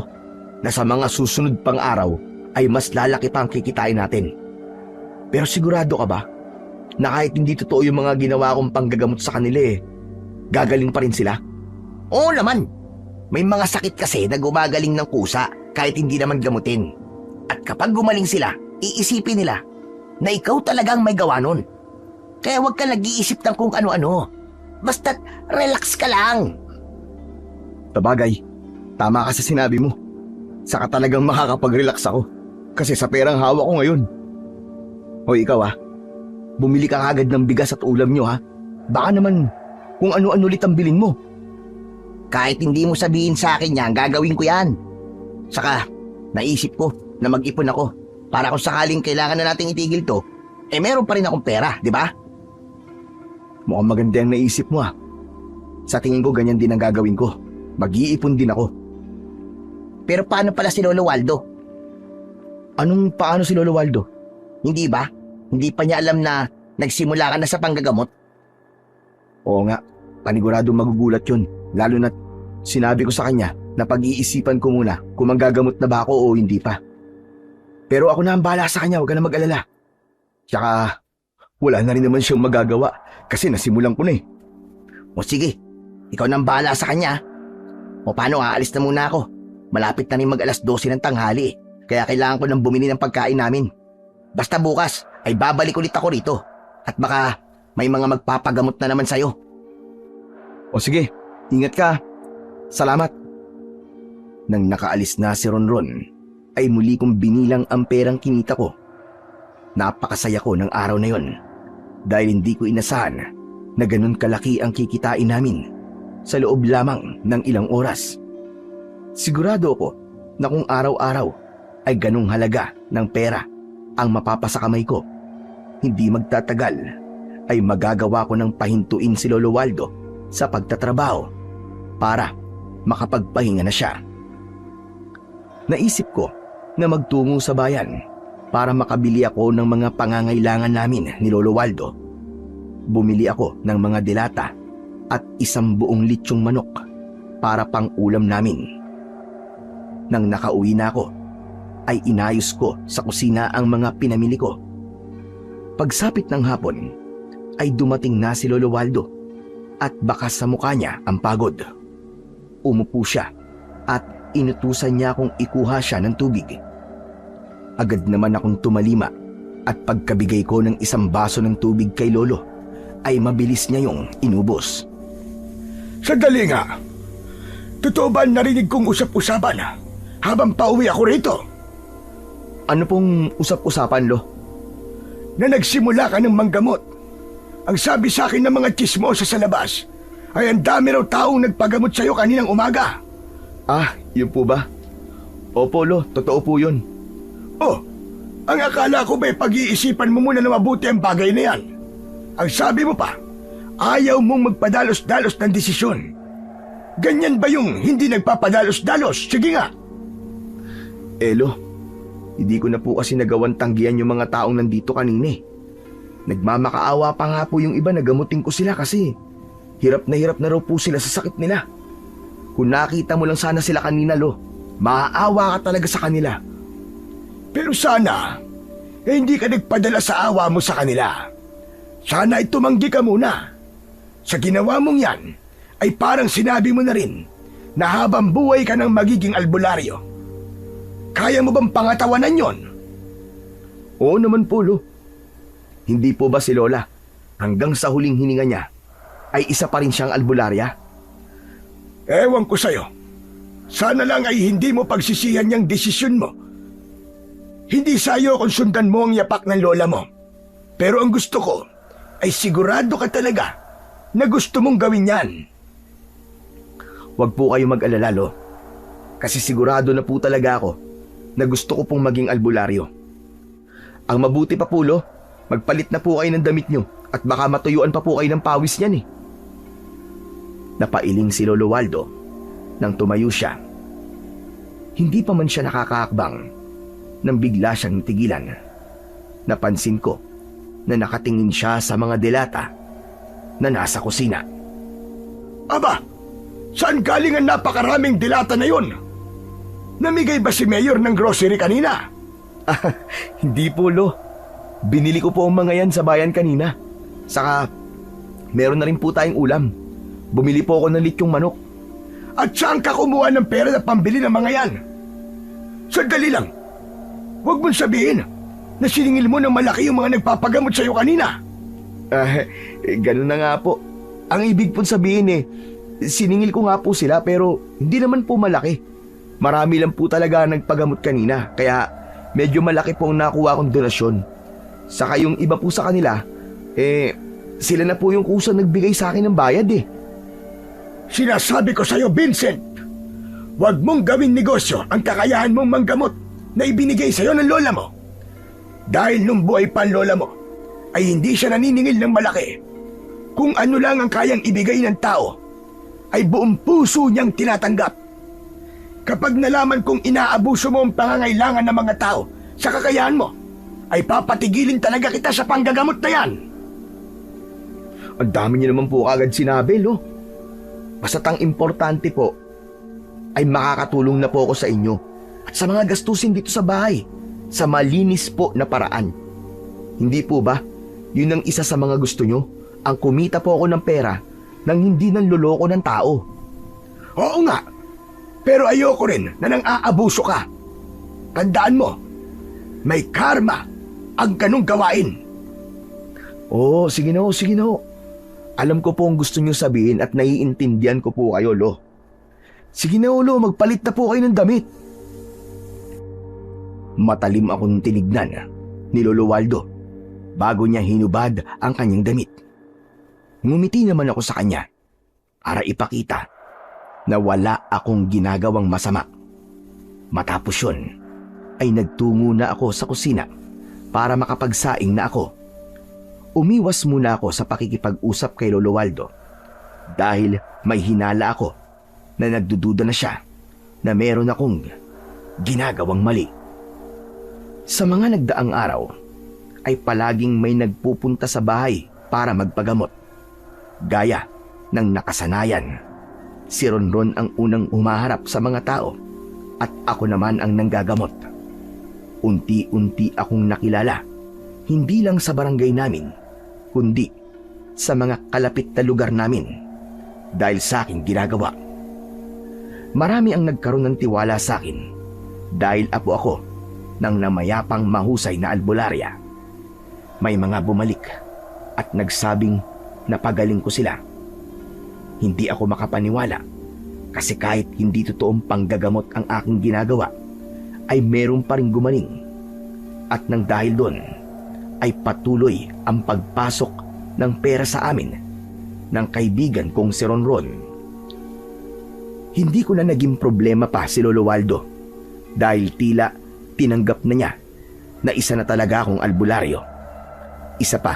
Speaker 1: na sa mga susunod pang araw ay mas lalaki pa ang kikitain natin. Pero sigurado ka ba na kahit hindi totoo yung mga ginawa kong panggagamot sa kanila gagaling pa rin sila?
Speaker 2: Oo naman. May mga sakit kasi na gumagaling ng kusa kahit hindi naman gamutin. At kapag gumaling sila, iisipin nila na ikaw talagang may gawa nun. Kaya huwag ka nag-iisip ng kung ano-ano. Basta't relax ka lang.
Speaker 1: Sabagay, tama ka sa sinabi mo. Saka talagang makakapag-relax ako. Kasi sa perang hawak ko ngayon. Hoy ikaw bumili ka agad ng bigas at ulam nyo Baka naman kung ano-ano ulit ang bilin mo.
Speaker 2: Kahit hindi mo sabihin sa akin yan, gagawin ko yan. Saka, naisip ko na mag-ipon ako para kung sakaling kailangan na nating itigil to, meron pa rin akong pera, di ba?
Speaker 1: Mukhang maganda ang naisip mo Sa tingin ko ganyan din ang gagawin ko. Mag-iipon din ako.
Speaker 2: Pero paano pala si Lolo Waldo?
Speaker 1: Anong paano si Lolo Waldo?
Speaker 2: Hindi ba? Hindi pa niya alam na nagsimula ka na sa panggagamot?
Speaker 1: Oo nga, paniguradong magugulat yun. Lalo na't sinabi ko sa kanya na pag-iisipan ko muna kung manggagamot na ba ako o hindi pa. Pero ako na ang bahala sa kanya, huwag ka na mag-alala. Tsaka, wala na rin naman siyang magagawa kasi nasimulan ko na
Speaker 2: O sige, ikaw na ang bahala sa kanya. O paano, aalis na muna ako. Malapit na rin mag-alas 12 ng tanghali. Kaya kailangan ko nang bumili ng pagkain namin. Basta bukas ay babalik ulit ako rito. At baka may mga magpapagamot na naman sa'yo.
Speaker 1: O sige, ingat ka. Salamat. Nang nakaalis na si Ronron, ay muli kong binilang ang perang kinita ko. Napakasaya ko ng araw na yon dahil hindi ko inasahan na ganun kalaki ang kikitain namin sa loob lamang ng ilang oras. Sigurado ako na kung araw-araw ay ganung halaga ng pera ang mapapasa kamay ko, hindi magtatagal ay magagawa ko ng pahintuin si Lolo Waldo sa pagtatrabaho para makapagpahinga na siya. Naisip ko na magtungo sa bayan para makabili ako ng mga pangangailangan namin ni Lolo Waldo. Bumili ako ng mga dilata at 1 buong litsyong manok para pang ulam namin. Nang nakauwi na ako, ay inayos ko sa kusina ang mga pinamili ko. Pagsapit ng hapon, ay dumating na si Lolo Waldo at baka sa mukha niya ang pagod. Umupo siya at inutusan niya akong ikuha siya ng tubig. Agad naman akong tumalima at pagkabigay ko ng 1 baso ng tubig kay Lolo, ay mabilis niya yung inubos.
Speaker 3: Sandali nga. Totoo ba narinig kong usap-usapan habang pauwi ako rito?
Speaker 1: Ano pong usap-usapan, Lo?
Speaker 3: Na nagsimula ka ng manggamot. Ang sabi sa akin ng mga tsismosa sa labas ay ang dami raw taong nagpagamot sa'yo kaninang umaga.
Speaker 1: Ah, yun po ba? Opo, Lo, totoo po yun.
Speaker 3: Oh, ang akala ko ba'y pag-iisipan mo muna na mabuti ang bagay na yan. Ang sabi mo pa, ayaw mong magpadalos-dalos ng desisyon. Ganyan ba yung hindi nagpapadalos-dalos? Sige nga.
Speaker 1: Lo, hindi ko na po kasi nagawan tanggihan yung mga taong nandito kanina. Nagmamakaawa pa nga po yung iba na gamutin ko sila kasi hirap na raw po sila sa sakit nila. Kung nakita mo lang sana sila kanina, Lo, maaawa ka talaga sa kanila.
Speaker 3: Pero sana, hindi ka nagpadala sa awa mo sa kanila. Sana ay tumanggi ka muna. Sa ginawa mong yan, ay parang sinabi mo na rin na habang buhay ka ng magiging albularyo. Kaya mo bang pangatawanan yon?
Speaker 1: Oo naman po, Lo. Hindi po ba si Lola, hanggang sa huling hininga niya, ay isa pa rin siyang albularya?
Speaker 3: Ewan ko sa'yo. Sana lang ay hindi mo pagsisihan yung desisyon mo. Hindi sa'yo kung sundan mo ang yapak ng lola mo. Pero ang gusto ko ay sigurado ka talaga na gusto mong gawin yan.
Speaker 1: Huwag po kayo mag-alala, Lo. Kasi sigurado na po talaga ako na gusto ko pong maging albularyo. Ang mabuti pa po, Lo, magpalit na po kayo ng damit nyo at baka matuyuan pa po kayo ng pawis niyan eh. Napailing si Lolo Waldo nang tumayo siya. Hindi pa man siya nakakaakbang nang bigla siyang tigilan. Napansin ko na nakatingin siya sa mga delata na nasa kusina.
Speaker 3: Aba, saan galing ang napakaraming dilata na yun? Namigay ba si Mayor ng grocery kanina?
Speaker 1: Hindi po, Lo. Binili ko po ang mga yan sa bayan kanina. Saka, meron na rin po tayong ulam. Bumili po ako ng litsyong manok.
Speaker 3: At saan ka kumuha ng pera na pambili ng mga yan? Sandali lang. Huwag mong sabihin na siningil mo ng malaki yung mga nagpapagamot sa'yo kanina.
Speaker 1: Ganun na nga po. Ang ibig po sabihin siningil ko nga po sila pero hindi naman po malaki. Marami lang po talaga nagpagamot kanina kaya medyo malaki po ang nakuha kong donasyon. Saka yung iba po sa kanila, sila na po yung kusang nagbigay sa akin ng bayad
Speaker 3: Sinasabi ko sa'yo, Vincent, huwag mong gawing negosyo ang kakayahan mong manggamot na ibinigay sa'yo ng lola mo. Dahil nung buhay pa ang lola mo, ay hindi siya naniningil ng malaki. Kung ano lang ang kayang ibigay ng tao, ay buong puso niyang tinatanggap. Kapag nalaman kong inaabuso mo ang pangangailangan ng mga tao sa kakayahan mo, ay papatigilin talaga kita sa panggagamot na yan.
Speaker 1: Ang dami niyo naman po agad sinabi, Basta't ang importante po ay makakatulong na po ako sa inyo at sa mga gastusin dito sa bahay sa malinis po na paraan. Hindi po ba? Yun ang isa sa mga gusto nyo, ang kumita po ako ng pera nang hindi nanloloko ng tao.
Speaker 3: Oo nga, pero ayoko rin na nang aabuso ka. Tandaan mo, may karma ang ganong gawain.
Speaker 1: Sige na. Alam ko po ang gusto nyo sabihin at naiintindihan ko po kayo, Sige na, magpalit na po kayo ng damit. Matalim akong tinignan ni Lolo Waldo bago niya hinubad ang kanyang damit. Ngumiti naman ako sa kanya para ipakita na wala akong ginagawang masama. Matapos yun, ay nagtungo na ako sa kusina para makapagsaing na ako. Umiwas muna ako sa pakikipag-usap kay Lolo Waldo dahil may hinala ako na nagdududa na siya na meron akong ginagawang mali. Sa mga nagdaang araw ay palaging may nagpupunta sa bahay para magpagamot. Gaya ng nakasanayan, si Ronron ang unang humaharap sa mga tao at ako naman ang nanggagamot. Unti-unti akong nakilala, hindi lang sa barangay namin, kundi sa mga kalapit na lugar namin dahil sa aking ginagawa. Marami ang nagkaroon ng tiwala sa akin dahil apo ako ng namayapang mahusay na albularya. May mga bumalik at nagsabing napagaling ko sila. Hindi ako makapaniwala kasi kahit hindi totoong panggagamot ang aking ginagawa, ay meron pa rin gumaling. At nang dahil doon, ay patuloy ang pagpasok ng pera sa amin ng kaibigan kong si Ronron. Hindi ko na naging problema pa si Lolo Waldo dahil tila tinanggap na niya na isa na talaga akong albularyo. Isa pa,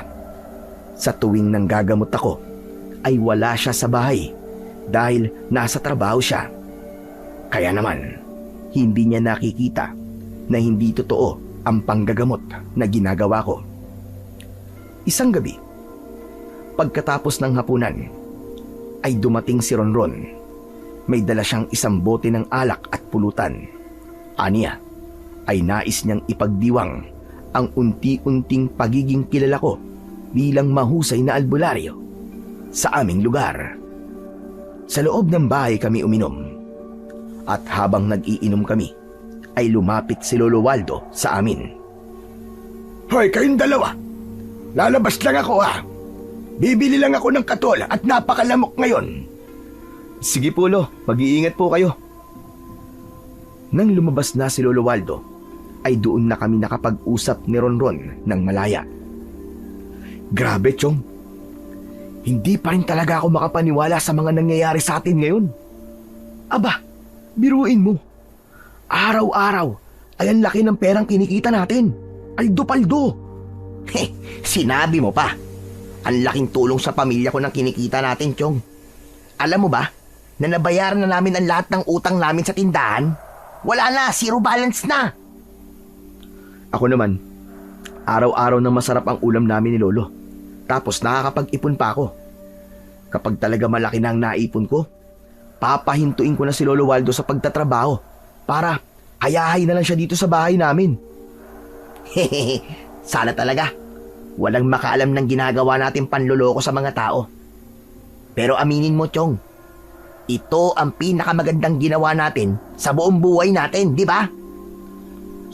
Speaker 1: sa tuwing nanggagamot ako ay wala siya sa bahay dahil nasa trabaho siya. Kaya naman, hindi niya nakikita na hindi totoo ang panggagamot na ginagawa ko. Isang gabi, pagkatapos ng hapunan, ay dumating si Ronron. May dala siyang isang bote ng alak at pulutan. Aniya, ay nais niyang ipagdiwang ang unti-unting pagiging kilala ko bilang mahusay na albularyo sa aming lugar. Sa loob ng bahay kami uminom. At habang nag-iinom kami, ay lumapit si Lolo Waldo sa amin.
Speaker 3: Hoy, kayong dalawa! Lalabas lang ako Bibili lang ako ng katol at napakalamok ngayon.
Speaker 1: Sige po, mag-iingat po kayo. Nang lumabas na si Lolo Waldo, ay doon na kami nakapag-usap ni Ronron ng malaya. Grabe, Chong. Hindi pa rin talaga ako makapaniwala sa mga nangyayari sa atin ngayon. Aba, biruin mo. Araw-araw ay ang laki ng perang kinikita natin. Aldo-paldo.
Speaker 2: Sinabi mo pa. Ang laking tulong sa pamilya ko ng kinikita natin, Chong. Alam mo ba, na nabayaran na namin ang lahat ng utang namin sa tindahan? Wala na, zero balance na.
Speaker 1: Ako naman, araw-araw na masarap ang ulam namin ni Lolo. Tapos nakakapag-ipon pa ako. Kapag talaga malaki na ang naipon ko, papahintuin ko na si Lolo Waldo sa pagtatrabaho para hayahay na lang siya dito sa bahay namin.
Speaker 2: Sana talaga. walang makaalam ng ginagawa natin panloloko sa mga tao. Pero aminin mo, Chong, ito ang pinakamagandang ginawa natin sa buong buhay natin, di ba?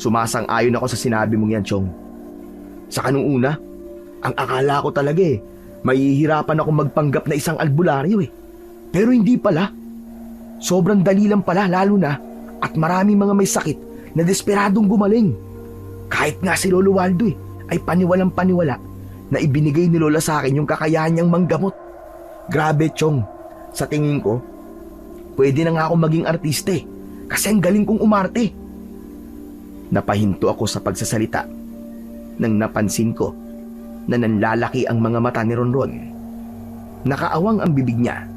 Speaker 1: Sumasang-ayon ako sa sinabi mong yan, Chong. Sa kanung una, ang akala ko talaga mahihirapan ako magpanggap na isang albularyo Pero hindi pala. Sobrang dali lang pala, lalo na at maraming mga may sakit na desperadong gumaling. Kahit nga si Lolo Waldo ay paniwalang paniwala na ibinigay ni Lola sa akin yung kakayahan niyang manggamot. Grabe, Chong. Sa tingin ko, pwede na nga ako maging artiste kasi ang galing kong umarte. Napahinto ako sa pagsasalita nang napansin ko na nanlalaki ang mga mata ni Ronron. Nakaawang ang bibig niya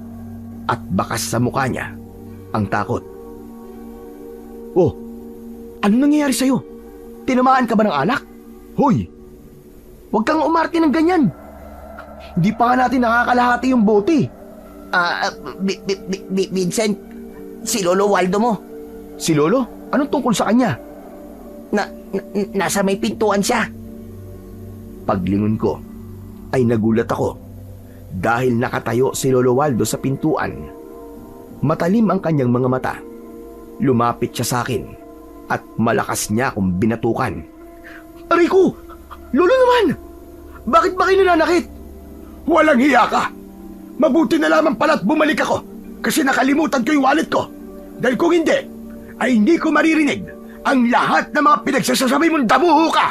Speaker 1: at bakas sa mukha niya ang takot. Oh, ano nangyayari sa'yo? Tinamaan ka ba ng alak? Hoy, huwag kang umarte ng ganyan. Hindi pa nga natin nakakalahati yung bote.
Speaker 2: Vincent, si Lolo Waldo mo.
Speaker 1: Si Lolo? Anong tungkol sa kanya?
Speaker 2: Nasa may pintuan siya.
Speaker 1: Paglingon ko ay nagulat ako dahil nakatayo si Lolo Waldo sa pintuan. Matalim ang kanyang mga mata. Lumapit siya sa akin at malakas niya akong binatukan. Aray ko! Lolo naman! Bakit ba kayo nananakit?
Speaker 3: Walang hiya ka! Mabuti na lamang pala't bumalik ako kasi nakalimutan ko yung wallet ko. Dahil kung hindi, ay hindi ko maririnig ang lahat ng mga pinagsasasabi mong damuho ka!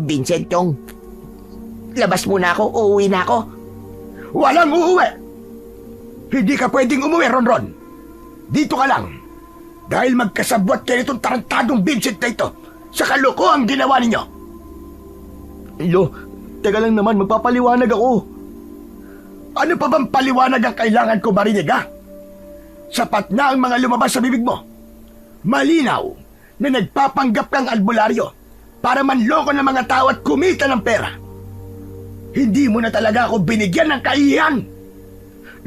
Speaker 2: Vincent, Chong, labas muna ako, uuwi na ako.
Speaker 3: Walang uuwi! Hindi ka pwedeng umuwi, Ronron. Dito ka lang. Dahil magkasabwat kayo itong tarantadong Vincent na ito sa kalokohang ginawa ninyo.
Speaker 1: Lo, teka lang naman, magpapaliwanag ako.
Speaker 3: Ano pa bang paliwanag ang kailangan ko marinig, ha? Sapat na ang mga lumabas sa bibig mo. Malinaw na nagpapanggap kang albularyo para manloko ng mga tao at kumita ng pera. Hindi mo na talaga ako binigyan ng kahihiyan.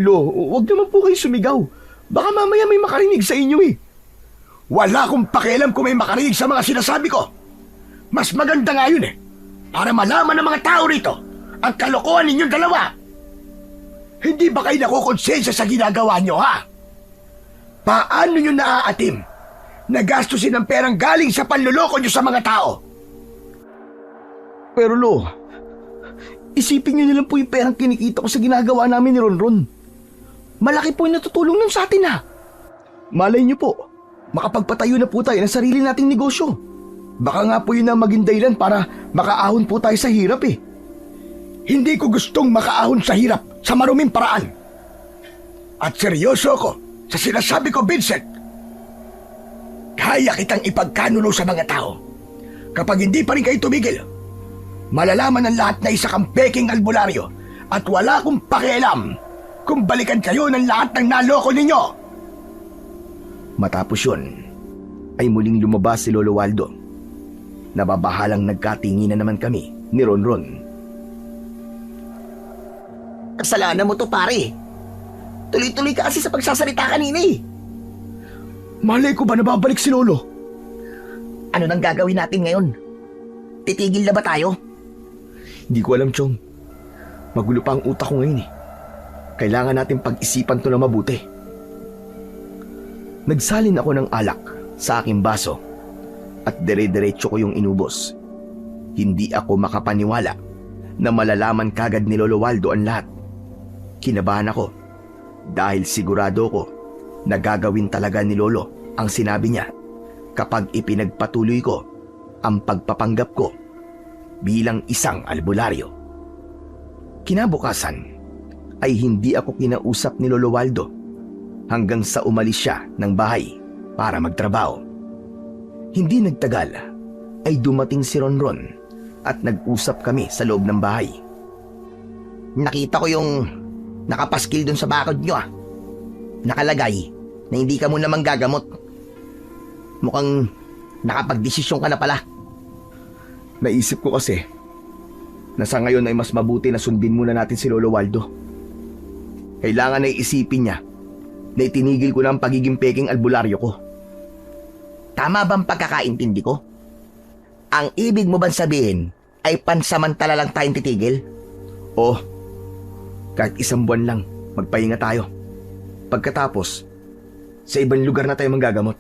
Speaker 1: Lo, wag naman po kayo sumigaw. Baka mamaya may makarinig sa inyo
Speaker 3: Wala akong pakialam kung may makarinig sa mga sinasabi ko. Mas maganda nga yun para malaman ng mga tao rito ang kalokohan ninyong dalawa. Hindi ba kayo nakukonsensya sa ginagawa nyo, ha? Paano nyo naaatim na gastusin ang perang galing sa panluloko nyo sa mga tao?
Speaker 1: Pero Lo, isipin niyo nilang po yung perang kinikita ko sa ginagawa namin ni Ronron. Malaki po yung natutulong nun sa atin, ha? Malay niyo po, makapagpatayo na po tayo ng sarili nating negosyo. Baka nga po yun ang maging dahilan para makaahon po tayo sa hirap
Speaker 3: Hindi ko gustong makaahon sa hirap sa maruming paraan. At seryoso ako sa sinasabi ko, Vincent. Kaya kitang ipagkanulo sa mga tao. Kapag hindi pa rin kayo tumigil, malalaman ng lahat na isa kang peking albularyo at wala akong pakialam kung balikan kayo ng lahat ng naloko ninyo.
Speaker 1: Matapos yun, ay muling lumabas si Lolo Waldo. Nababahalang nagkatinginan naman kami ni Ronron.
Speaker 2: Kasalanan mo to, pare. Tuloy-tuloy ka kasi sa pagsasalita kanina
Speaker 1: Malay ko ba nababalik si Lolo?
Speaker 2: Ano nang gagawin natin ngayon? Titigil na ba tayo?
Speaker 1: Hindi ko alam, Chong. Magulo pa ang utak ko ngayon Kailangan natin pag-isipan to na mabuti. Nagsalin ako ng alak sa aking baso at dire-diretso ko yung inubos. Hindi ako makapaniwala na malalaman kagad ni Lolo Waldo ang lahat. Kinabahan ako dahil sigurado ko na gagawin talaga ni Lolo ang sinabi niya kapag ipinagpatuloy ko ang pagpapanggap ko bilang isang albularyo. Kinabukasan ay hindi ako kinausap ni Lolo Waldo hanggang sa umalis siya ng bahay para magtrabaho. Hindi nagtagal ay dumating si Ronron at nag-usap kami sa loob ng bahay.
Speaker 2: Nakita ko yung nakapaskil dun sa bakod nyo Nakalagay na hindi ka muna manggagamot. Mukhang nakapagdesisyon ka na pala.
Speaker 1: Naisip ko kasi na sa ngayon ay mas mabuti na sundin muna natin si Lolo Waldo. Kailangan na isipin niya na itinigil ko na ang pagiging peking albularyo ko.
Speaker 2: Tama bang pagkakaintindi ko? Ang ibig mo bang sabihin ay pansamantala lang tayong titigil?
Speaker 1: O, kahit 1 buwan lang, magpahinga tayo. Pagkatapos, sa ibang lugar na tayo manggagamot.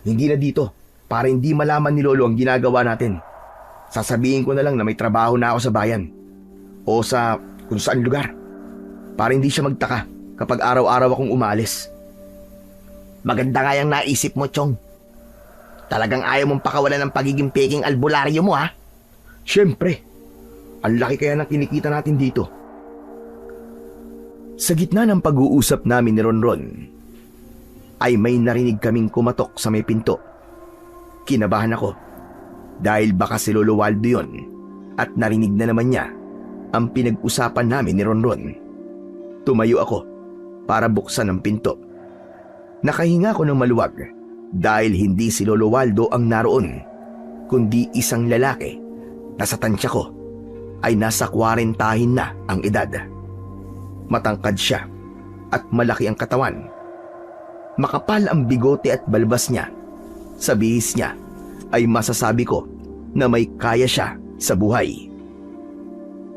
Speaker 1: Hindi na dito, para hindi malaman ni Lolo ang ginagawa natin. Sasabihin ko na lang na may trabaho na ako sa bayan. O sa kung saan lugar. Para hindi siya magtaka kapag araw-araw akong umalis.
Speaker 2: Maganda nga yung naisip mo, Chong. Talagang ayaw mong pakawalan ng pagiging peking albularyo mo, ha?
Speaker 1: Siyempre, ang laki kaya ng kinikita natin dito. Sa gitna ng pag-uusap namin ni Ronron, ay may narinig kaming kumatok sa may pinto. Kinabahan ako dahil baka si Lolo Waldo yun at narinig na naman niya ang pinag-usapan namin ni Ronron. Tumayo ako para buksan ang pinto. Nakahinga ko ng maluwag dahil hindi si Lolo Waldo ang naroon, kundi isang lalaki na sa tansya ko ay nasa 40 na ang edad. Matangkad siya at malaki ang katawan. Makapal ang bigote at balbas niya. Sa bihis niya ay masasabi ko na may kaya siya sa buhay.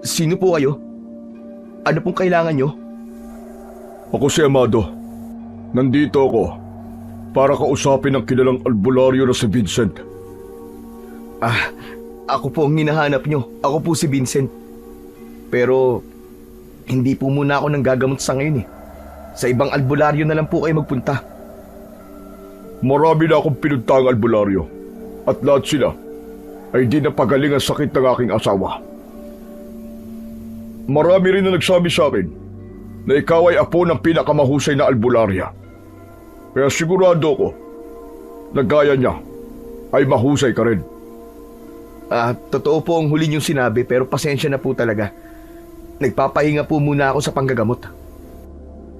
Speaker 1: Sino po kayo? Ano pong kailangan nyo?
Speaker 4: Ako si Amado. Nandito ako para kausapin ang kilalang albularyo na si Vincent.
Speaker 1: Ako po ang hinahanap nyo. Ako po si Vincent. Pero hindi po muna ako nang gagamot sa ngayon eh. Sa ibang albularyo na lang po kayo magpunta.
Speaker 4: Marami na akong pinunta ang albularyo at lahat sila ay di napagaling ang sakit ng aking asawa. Marami rin na nagsabi sa akin na ikaw ay apo ng pinakamahusay na albularya. Kaya sigurado ko na gaya niya ay mahusay ka rin.
Speaker 1: Totoo po ang huli niyong sinabi pero pasensya na po talaga. Nagpapahinga po muna ako sa panggagamot.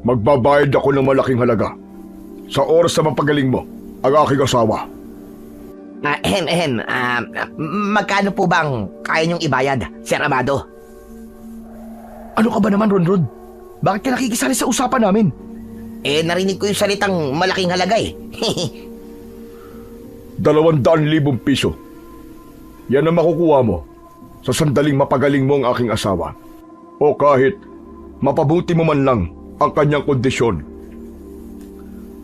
Speaker 4: Magbabayad ako ng malaking halaga sa oras na mapagaling mo ang aking asawa.
Speaker 2: Magkano po bang kaya niyong ibayad, Sir Amado?
Speaker 1: Ano ka ba naman, Ronron? Bakit ka nakikisali sa usapan namin?
Speaker 2: Narinig ko yung salitang malaking halaga eh.
Speaker 4: 200,000 piso. Yan ang makukuha mo sa sandaling mapagaling mo ang aking asawa. O kahit mapabuti mo man lang ang kanyang kondisyon.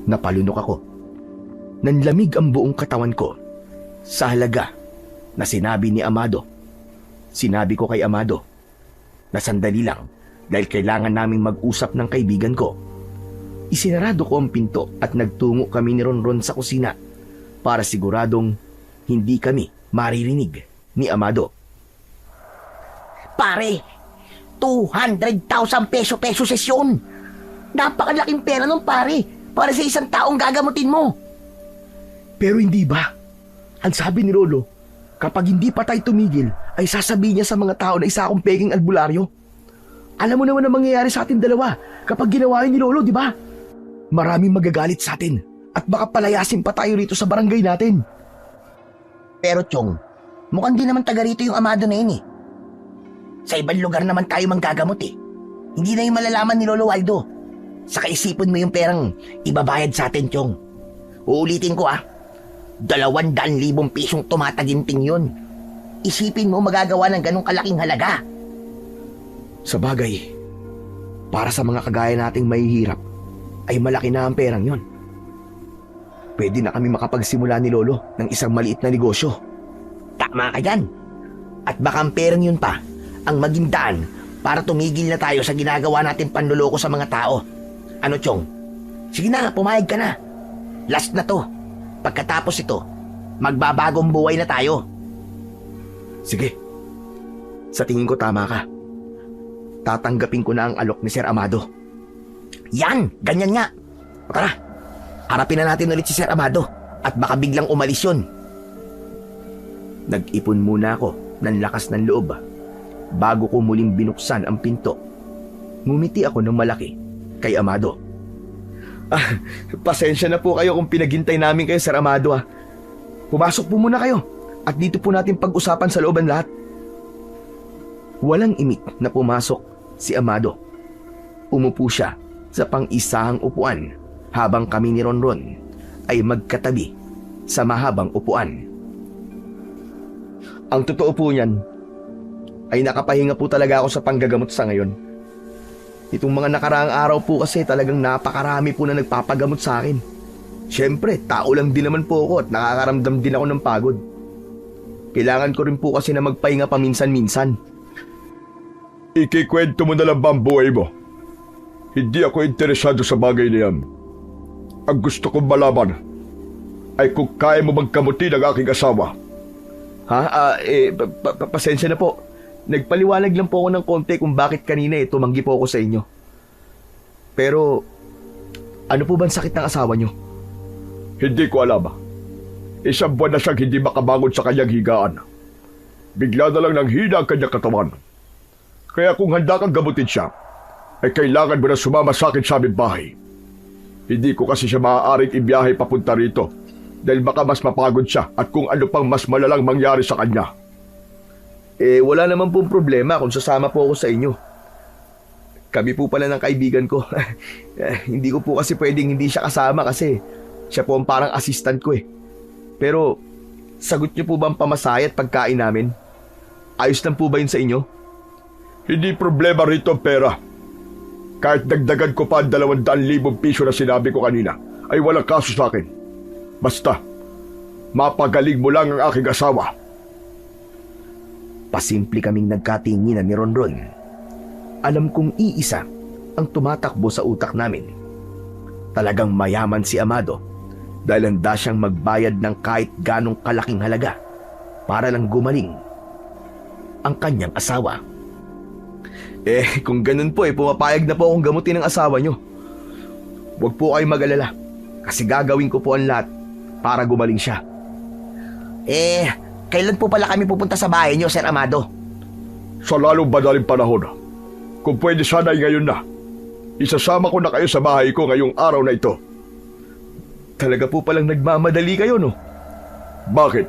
Speaker 1: Napalunok ako. Nanlamig ang buong katawan ko sa halaga na sinabi ni Amado. Sinabi ko kay Amado na sandali lang dahil kailangan naming mag-usap ng kaibigan ko. Isinarado ko ang pinto at nagtungo kami ni Ronron sa kusina para siguradong hindi kami maririnig ni Amado.
Speaker 2: Pare, 200,000 peso sesyon. Napakalaking pera nun, pare, para sa isang taong gagamutin mo.
Speaker 1: Pero hindi ba? Ang sabi ni Lolo, kapag hindi pa tayo tumigil, ay sasabihin niya sa mga tao na isa akong peking albularyo. Alam mo naman ang mangyayari sa atin dalawa kapag ginawa yun ni Lolo, di ba? Maraming magagalit sa atin at baka palayasin pa tayo rito sa barangay natin.
Speaker 2: Pero Chong, mukhang di naman taga rito yung Amado na yun eh. Sa ibang lugar naman tayo manggagamot eh. Hindi na yung malalaman ni Lolo Waldo. Saka isipin mo yung perang ibabayad sa atin, Chong. Uulitin ko 200,000 pisong tumataginting yun. Isipin mo magagawa ng ganong kalaking halaga.
Speaker 1: Sa bagay, para sa mga kagaya nating mahihirap, ay malaki na ang perang yon. Pwede na kami makapagsimula ni Lolo ng isang maliit na negosyo.
Speaker 2: Tama ka dyan. At baka ang perang yun pa ang maging daan para tumigil na tayo sa ginagawa natin panluloko sa mga tao. Ano, Chong? Sige na, pumayag ka na. Last na to. Pagkatapos ito, magbabagong buhay na tayo.
Speaker 1: Sige. Sa tingin ko tama ka. Tatanggapin ko na ang alok ni Sir Amado.
Speaker 2: Yan! Ganyan nga. O tara, harapin na natin ulit si Sir Amado at baka biglang umalis yun.
Speaker 1: Nag-ipon muna ako ng lakas ng loob bago ko muling binuksan ang pinto. Ngumiti ako ng malaki kay Amado. Pasensya na po kayo kung pinaghintay namin kayo, Sir Amado. Pumasok po muna kayo at dito po natin pag-usapan sa looban lahat. Walang imik na pumasok si Amado. Umupo siya sa pang-isahang upuan habang kami ni Ronron ay magkatabi sa mahabang upuan. Ang totoo po niyan, ay nakapahinga po talaga ako sa panggagamot sa ngayon. Itong mga nakaraang araw po kasi talagang napakarami po na nagpapagamot sa akin. Siyempre, tao lang din naman po ako at nakakaramdam din ako ng pagod. Kailangan ko rin po kasi na magpahinga paminsan-minsan.
Speaker 4: Ikikwento mo na lang ba ang buhay mo? Hindi ako interesado sa bagay na yan. Ang gusto kong malaman ay kung kaya mo magkamutin ang aking asawa.
Speaker 1: Pasensya na po. Nagpaliwanag lang po ako ng konti kung bakit kanina tumanggi po ako sa inyo. Pero, ano po bang sakit ng asawa nyo?
Speaker 4: Hindi ko alam. Isang buwan na siyang hindi makabangon sa kanyang higaan. Bigla na lang nang hina ang kanyang katawan. Kaya kung handa kang gamutin siya, ay kailangan mo na sumama sa akin sa aming bahay. Hindi ko kasi siya maaaring ibiyahe papunta rito dahil baka mas mapagod siya at kung ano pang mas malalang mangyari sa kanya.
Speaker 1: Wala naman pong problema kung sasama po ako sa inyo. Kami po pala ng kaibigan ko. Hindi ko po kasi pwedeng hindi siya kasama kasi siya po ang parang assistant ko eh. Pero, sagot niyo po ba ang pamasahe at pagkain namin? Ayos lang po ba yun sa inyo?
Speaker 4: Hindi problema rito ang pera. Kahit dagdagan ko pa ang 200,000 piso na sinabi ko kanina, ay walang kaso sa akin. Basta, mapagaling mo lang ang aking asawa.
Speaker 2: Pasimple kaming nagkatinginan ni Ronron. Alam kong iisa ang tumatakbo sa utak namin. Talagang mayaman si Amado dahil handa siyang magbayad ng kahit ganong kalaking halaga para lang gumaling ang kanyang asawa.
Speaker 1: Kung ganun po pumapayag na po akong gamutin ng asawa nyo. Huwag po kayong mag-alala kasi gagawin ko po ang lahat para gumaling siya.
Speaker 2: Kailan po pala kami pupunta sa bahay niyo, Sir Amado?
Speaker 4: Sa lalong madaling panahon. Kung pwede sana ay ngayon na. Isasama ko na kayo sa bahay ko ngayong araw na ito.
Speaker 1: Talaga po palang nagmamadali kayo, no?
Speaker 4: Bakit?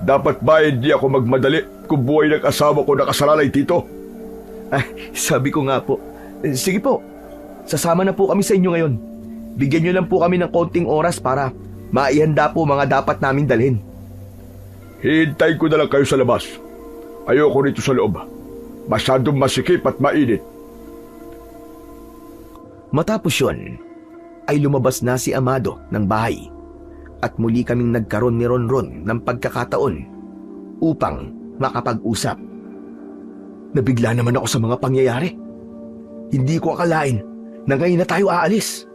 Speaker 4: Dapat ba hindi ako magmadali kung buhay ng asawa ko nakasalalay dito?
Speaker 1: Sabi ko nga po. Sige po, sasama na po kami sa inyo ngayon. Bigyan nyo lang po kami ng konting oras para maihanda po mga dapat namin dalhin.
Speaker 4: Hihintay ko na lang kayo sa labas. Ayoko rito sa loob. Masyadong masikip at mainit.
Speaker 2: Matapos yun, ay lumabas na si Amado ng bahay at muli kaming nagkaroon ni Ronron ng pagkakataon upang makapag-usap.
Speaker 1: Nabigla naman ako sa mga pangyayari. Hindi ko akalain na ngayon na tayo aalis.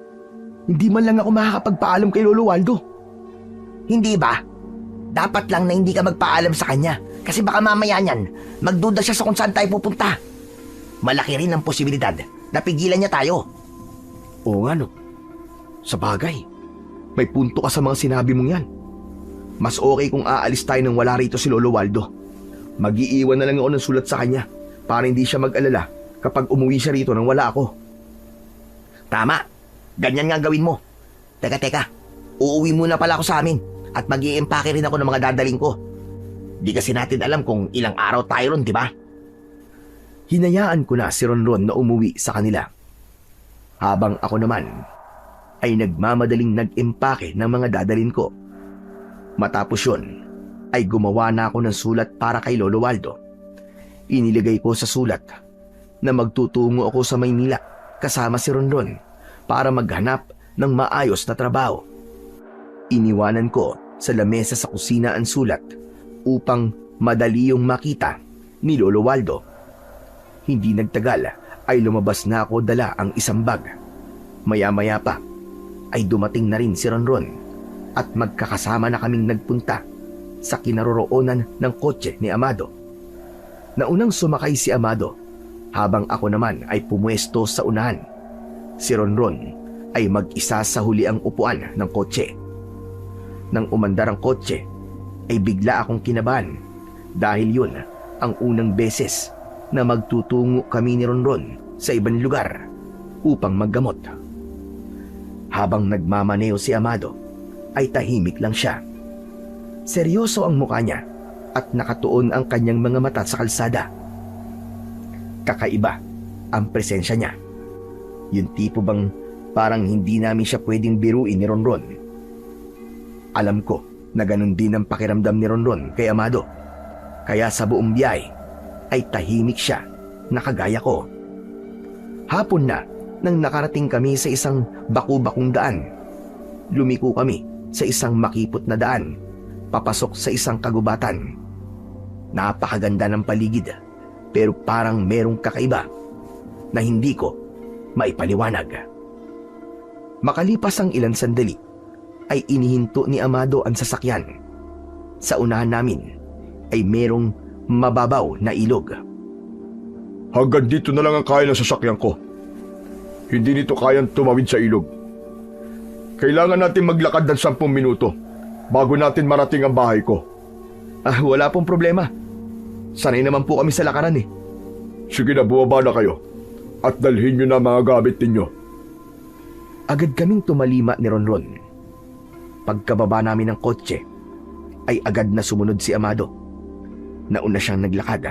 Speaker 1: Hindi man lang ako makakapagpaalam kay Lolo Waldo.
Speaker 2: Hindi ba? Dapat lang na hindi ka magpaalam sa kanya kasi baka mamaya niyan magduda siya sa kung saan tayo pupunta. Malaki rin ang posibilidad na pigilan niya tayo.
Speaker 1: Oo nga no. Sa bagay, may punto ka sa mga sinabi mong yan. Mas okay kung aalis tayo nang wala rito si Lolo Waldo. Mag-iiwan na lang ako ng sulat sa kanya para hindi siya mag-alala kapag umuwi siya rito nang wala ako.
Speaker 2: Tama, ganyan nga gawin mo. Teka, uuwi muna pala ako sa amin at mag-i-empake rin ako ng mga dadaling ko. Di kasi natin alam kung ilang araw tayo ron, di ba?
Speaker 1: Hinayaan ko na si Ronron na umuwi sa kanila. Habang ako naman ay nagmamadaling nag-empake ng mga dadalhin ko. Matapos yun, ay gumawa na ako ng sulat para kay Lolo Waldo. Inilagay ko sa sulat na magtutungo ako sa Maynila kasama si Ronron para maghanap ng maayos na trabaho. Iniwanan ko sa lamesa sa kusina ang sulat upang madali yung makita ni Lolo Waldo. Hindi nagtagal ay lumabas na ako dala ang isang bag. Maya-maya pa ay dumating na rin si Ronron at magkakasama na kaming nagpunta sa kinaroroonan ng kotse ni Amado. Naunang sumakay si Amado habang ako naman ay pumuesto sa unahan. Si Ronron ay mag-isa sa huli ang upuan ng kotse. Nang umandar ang kotse, ay bigla akong kinabahan dahil yun ang unang beses na magtutungo kami ni Ronron sa ibang lugar upang maggamot. Habang nagmamaneo si Amado, ay tahimik lang siya. Seryoso ang mukha niya at nakatuon ang kanyang mga mata sa kalsada. Kakaiba ang presensya niya. Yung tipo bang parang hindi namin siya pwedeng biruin ni Ronron. Alam ko na ganun din ang pakiramdam ni Ronron kay Amado. Kaya sa buong biyahe ay tahimik siya na kagaya ko. Hapon na nang nakarating kami sa isang baku-bakong daan. Lumiko kami sa isang makipot na daan, papasok sa isang kagubatan. Napakaganda ng paligid, pero parang merong kakaiba na hindi ko maipaliwanag. Makalipas ang ilang sandali, ay inihinto ni Amado ang sasakyan. Sa unahan namin ay merong mababaw na ilog.
Speaker 4: Hanggang dito na lang ang kaya ng sasakyan ko. Hindi nito kayang tumawid sa ilog. Kailangan natin maglakad ng 10 minuto bago natin marating ang bahay ko.
Speaker 1: Wala pong problema. Sanay naman po kami sa lakaran eh.
Speaker 4: Sige na, bumaba na kayo at dalhin nyo na mga gamit ninyo.
Speaker 1: Agad kaming tumalima ni Ronron. Pagkababa namin ng kotse, ay agad na sumunod si Amado. Nauna siyang naglakad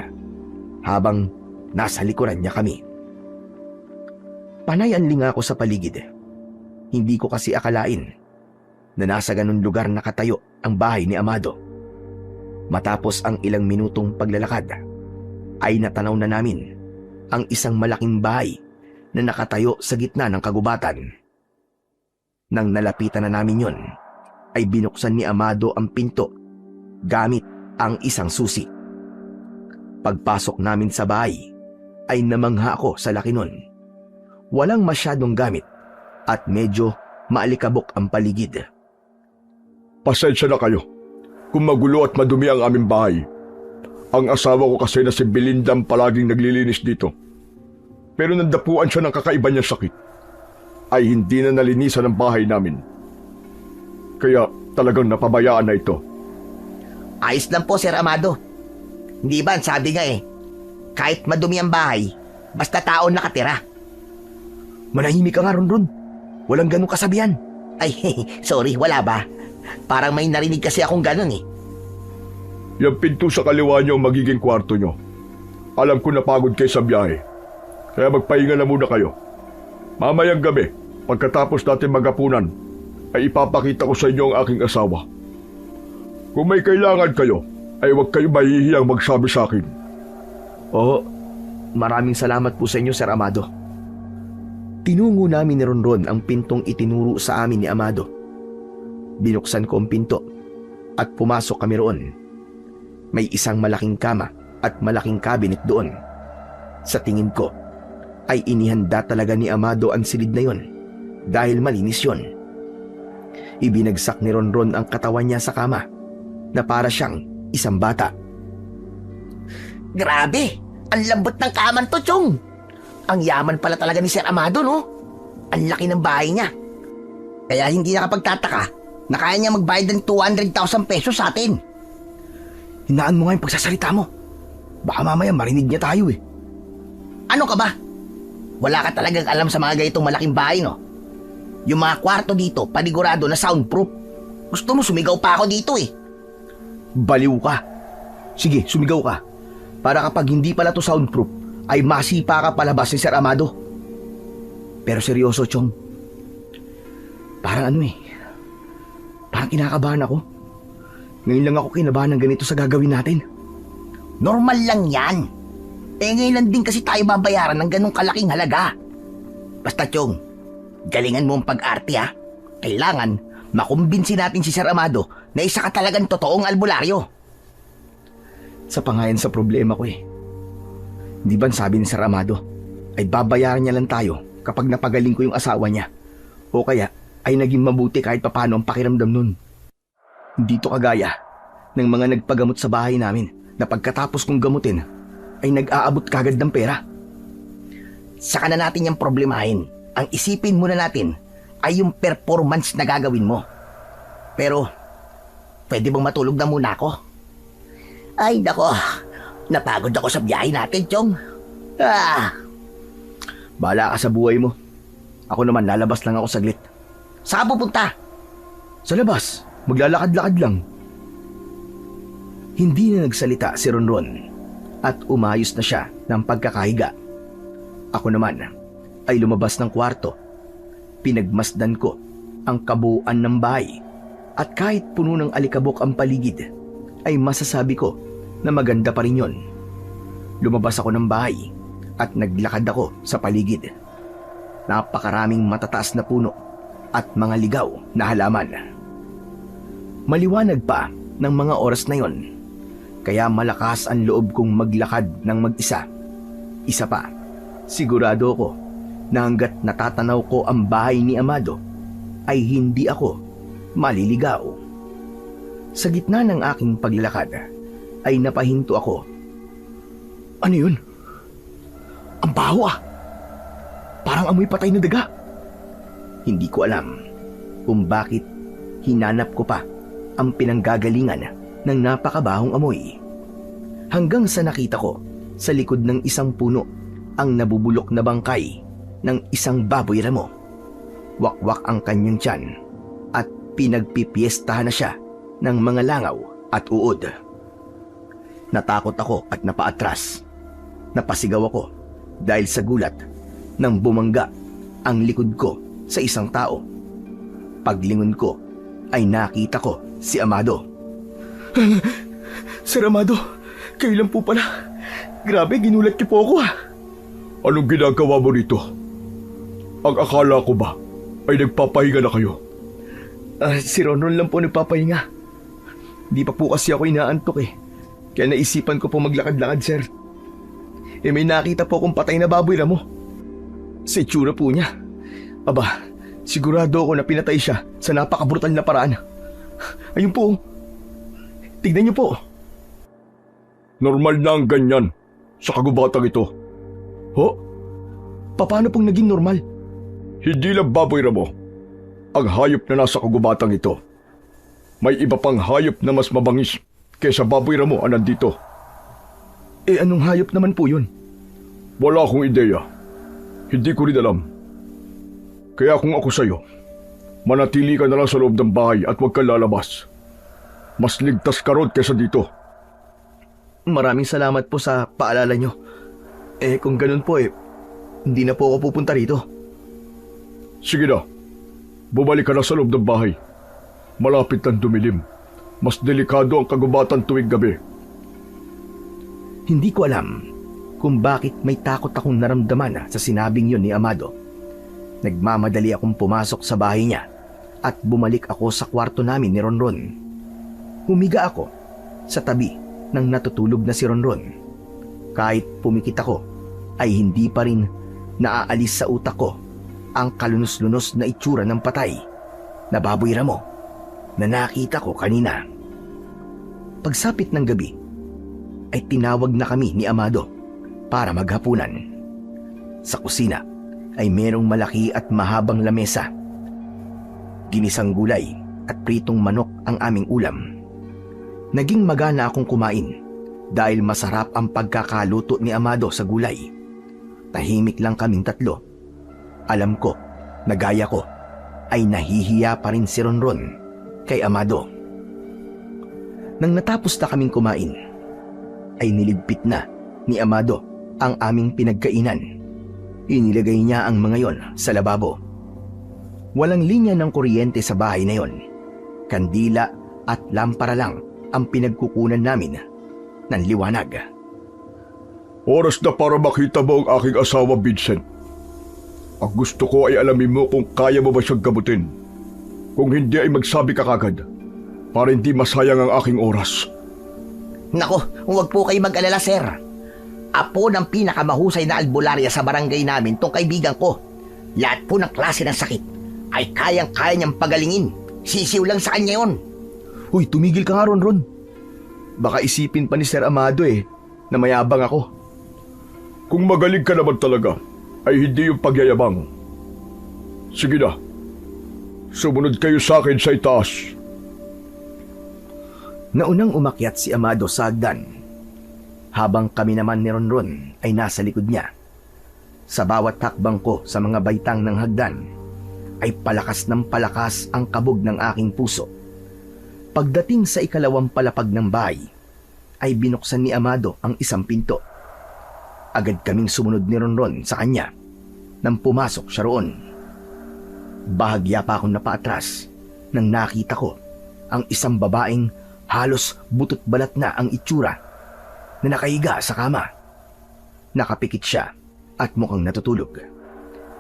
Speaker 1: habang nasa likuran niya kami. Panay ang linga ko sa paligid. Hindi ko kasi akalain na nasa ganun lugar nakatayo ang bahay ni Amado. Matapos ang ilang minutong paglalakad, ay natanaw na namin ang isang malaking bahay na nakatayo sa gitna ng kagubatan. Nang nalapitan na namin yon, ay binuksan ni Amado ang pinto gamit ang isang susi. Pagpasok namin sa bahay, ay namangha ako sa laki nun. Walang masyadong gamit at medyo maalikabok ang paligid.
Speaker 4: Pasensya na kayo kung magulo at madumi ang aming bahay. Ang asawa ko kasi na si Belinda ang palaging naglilinis dito. Pero nandapuan siya ng kakaiba niyang sakit, ay hindi na nalinisan ang bahay namin. Kaya talagang napabayaan na ito.
Speaker 2: Ayos lang po, Sir Amado. Hindi ba, sabi nga kahit madumi ang bahay, basta tao nakatira.
Speaker 1: Manahimik ka nga, Ronron. Walang ganong kasabihan.
Speaker 2: Ay, sorry, wala ba? Parang may narinig kasi akong ganun
Speaker 4: Yung pinto sa kaliwa niyo ang magiging kwarto niyo. Alam ko napagod kayo sa biyahe, kaya magpahinga na muna kayo. Mamayang gabi, pagkatapos natin maghapunan, ay ipapakita ko sa inyo ang aking asawa. Kung may kailangan kayo, ay huwag kayo mahihiyang magsabi sa akin.
Speaker 1: Oo, maraming salamat po sa inyo, Sir Amado. Tinungo namin ni Ronron ang pintong itinuro sa amin ni Amado. Binuksan ko ang pinto at pumasok kami roon. May isang malaking kama at malaking cabinet doon. Sa tingin ko, ay inihanda talaga ni Amado ang silid na yon dahil malinis yon. Ibinagsak ni Ronron ang katawan niya sa kama na para siyang isang bata.
Speaker 2: Grabe! Ang lambot ng kaman to, Chong! Ang yaman pala talaga ni Sir Amado, no? Ang laki ng bahay niya. Kaya hindi nakapagtataka na kaya niya magbayad ng 200,000 pesos sa atin.
Speaker 1: Hinaan mo nga yung pagsasalita mo. Baka mamaya marinig niya tayo eh.
Speaker 2: Ano ka ba? Wala ka talagang alam sa mga ganitong malaking bahay, no? Yung mga kwarto dito, panigurado na soundproof. Gusto mo sumigaw pa ako dito eh.
Speaker 1: Baliw ka. Sige, sumigaw ka. Para kapag hindi pala to soundproof, ay masipa ka palabas ni Sir Amado. Pero seryoso, Chong. Parang parang kinakabahan ako. Ngayon lang ako kinabahan ng ganito sa gagawin natin.
Speaker 2: Normal lang yan. Ngayon lang din kasi tayo babayaran ng ganong kalaking halaga. Basta, Chong, galingan mo ang pag-arte ha. Kailangan makumbinsi natin si Sir Amado na isa ka talagang totoong albularyo.
Speaker 1: Sa pangayan sa problema ko Di ba sabi ni Sir Amado, ay babayaran niya lang tayo kapag napagaling ko yung asawa niya. O kaya ay naging mabuti kahit papano ang pakiramdam nun. Hindi to kagaya ng mga nagpagamot sa bahay namin na pagkatapos kong gamutin ay nag-aabot kagad ng pera.
Speaker 2: Saka na natin yung problemahin. Ang isipin muna natin ay yung performance na gagawin mo. Pero, pwede bang matulog na muna ako? Ay, nako. Napagod ako sa biyahe natin, Chong.
Speaker 1: Bahala ka sa buhay mo. Ako naman, lalabas lang ako saglit.
Speaker 2: Saan pupunta?
Speaker 1: Sa labas, maglalakad-lakad lang. Hindi na nagsalita si Ronron at umayos na siya ng pagkakahiga. Ako naman ay lumabas ng kwarto. Pinagmasdan ko ang kabuuan ng bahay at kahit puno ng alikabok ang paligid, ay masasabi ko na maganda pa rin yon. Lumabas ako ng bahay at naglakad ako sa paligid. Napakaraming matataas na puno at mga ligaw na halaman. Maliwanag pa ng mga oras na yon, kaya malakas ang loob kong maglakad ng mag-isa. Isa pa, sigurado ako na hanggat natatanaw ko ang bahay ni Amado, ay hindi ako maliligaw. Sa gitna ng aking paglalakad, ay napahinto ako. Ano yun? Ang baho ah! Parang amoy patay na daga. Hindi ko alam kung bakit hinanap ko pa ang pinanggagalingan ng napakabahong amoy. Hanggang sa nakita ko sa likod ng isang puno ang nabubulok na bangkay ng isang baboy ramo. Wakwak ang kanyang tiyan at pinagpipiestahan na siya ng mga langaw at uod. Natakot ako at napaatras. Napasigaw ako dahil sa gulat nang bumangga ang likod ko sa isang tao. Paglingon ko ay nakita ko si Amado. Sir Amado, kayo lang po pala. Grabe, ginulat niyo po ako ah.
Speaker 4: Anong ginagawa mo rito? Ang akala ko ba ay nagpapahinga na kayo?
Speaker 1: Si Ronron lang po nagpapahinga. Di pa po kasi ako inaantok eh. Kaya naisipan ko po maglakad-lakad, sir. May nakita po akong patay na baboy ramo. Sa itsura po niya. Aba, sigurado ako na pinatay siya sa napakabrutal na paraan. Ayun po. Tignan niyo po.
Speaker 4: Normal na ang ganyan sa kagubatang ito.
Speaker 1: Ho? Paano pong naging normal?
Speaker 4: Hindi lang baboy ramo ang hayop na nasa kagubatang ito. May iba pang hayop na mas mabangis kaysa baboy ramo ang nandito.
Speaker 1: Anong hayop naman po yun?
Speaker 4: Wala akong ideya. Hindi ko rin alam. Kaya kung ako sa'yo, manatili ka na lang sa loob ng bahay at huwag kang lalabas. Mas ligtas ka ron kaysa dito.
Speaker 1: Maraming salamat po sa paalala nyo. Kung ganun po hindi na po ako pupunta rito.
Speaker 4: Sige na. Bumalik ka na sa loob ng bahay. Malapit ng dumilim. Mas delikado ang kagubatan tuwing gabi.
Speaker 1: Hindi ko alam kung bakit may takot akong naramdaman sa sinabing yun ni Amado. Nagmamadali akong pumasok sa bahay niya at bumalik ako sa kwarto namin ni Ronron. Humiga ako sa tabi ng natutulog na si Ronron. Kahit pumikit ako, ay hindi pa rin naaalis sa utak ko ang kalunos-lunos na itsura ng patay na baboy ramo na nakita ko kanina. Pagsapit ng gabi, ay tinawag na kami ni Amado para maghapunan. Sa kusina ay merong malaki at mahabang lamesa. Ginisang gulay at pritong manok ang aming ulam. Naging magana akong kumain dahil masarap ang pagkakaluto ni Amado sa gulay. Tahimik lang kaming tatlo. Alam ko na gaya ko ay nahihiya pa rin si Ronron kay Amado. Nang natapos na kaming kumain, ay niligpit na ni Amado ang aming pinagkainan. Inilagay niya ang mga yon sa lababo. Walang linya ng kuryente sa bahay na yon. Kandila at lampara lang ang pinagkukunan namin ng liwanag.
Speaker 4: Oras na para makita mo ang aking asawa, Vincent. Ang gusto ko ay alamin mo kung kaya mo ba siyang gamutin. Kung hindi ay magsabi ka kagad para hindi masayang ang aking oras.
Speaker 2: Nako, huwag po kayo mag-alala, sir. Apo ng pinakamahusay na albularya sa barangay namin tong kaibigan ko. Lahat po ng klase ng sakit ay kayang-kaya niyang pagalingin. Sisiw lang sa kanya yun.
Speaker 1: Huy, tumigil ka nga, Ronron. Baka isipin pa ni Sir Amado na mayabang ako.
Speaker 4: Kung magaling ka naman talaga, ay hindi yung pagyayabang. Sige na, sumunod kayo sa akin sa itaas.
Speaker 1: Naunang umakyat si Amado sa hagdan, habang kami naman ni Ronron ay nasa likod niya. Sa bawat hakbang ko sa mga baitang ng hagdan, ay palakas ng palakas ang kabog ng aking puso. Pagdating sa ikalawang palapag ng bahay, ay binuksan ni Amado ang isang pinto. Agad kaming sumunod ni Ronron sa kanya nang pumasok siya roon. Bahagya pa akong napaatras nang nakita ko ang isang babaeng halos butot balat na ang itsura na nakahiga sa kama. Nakapikit siya at mukhang natutulog.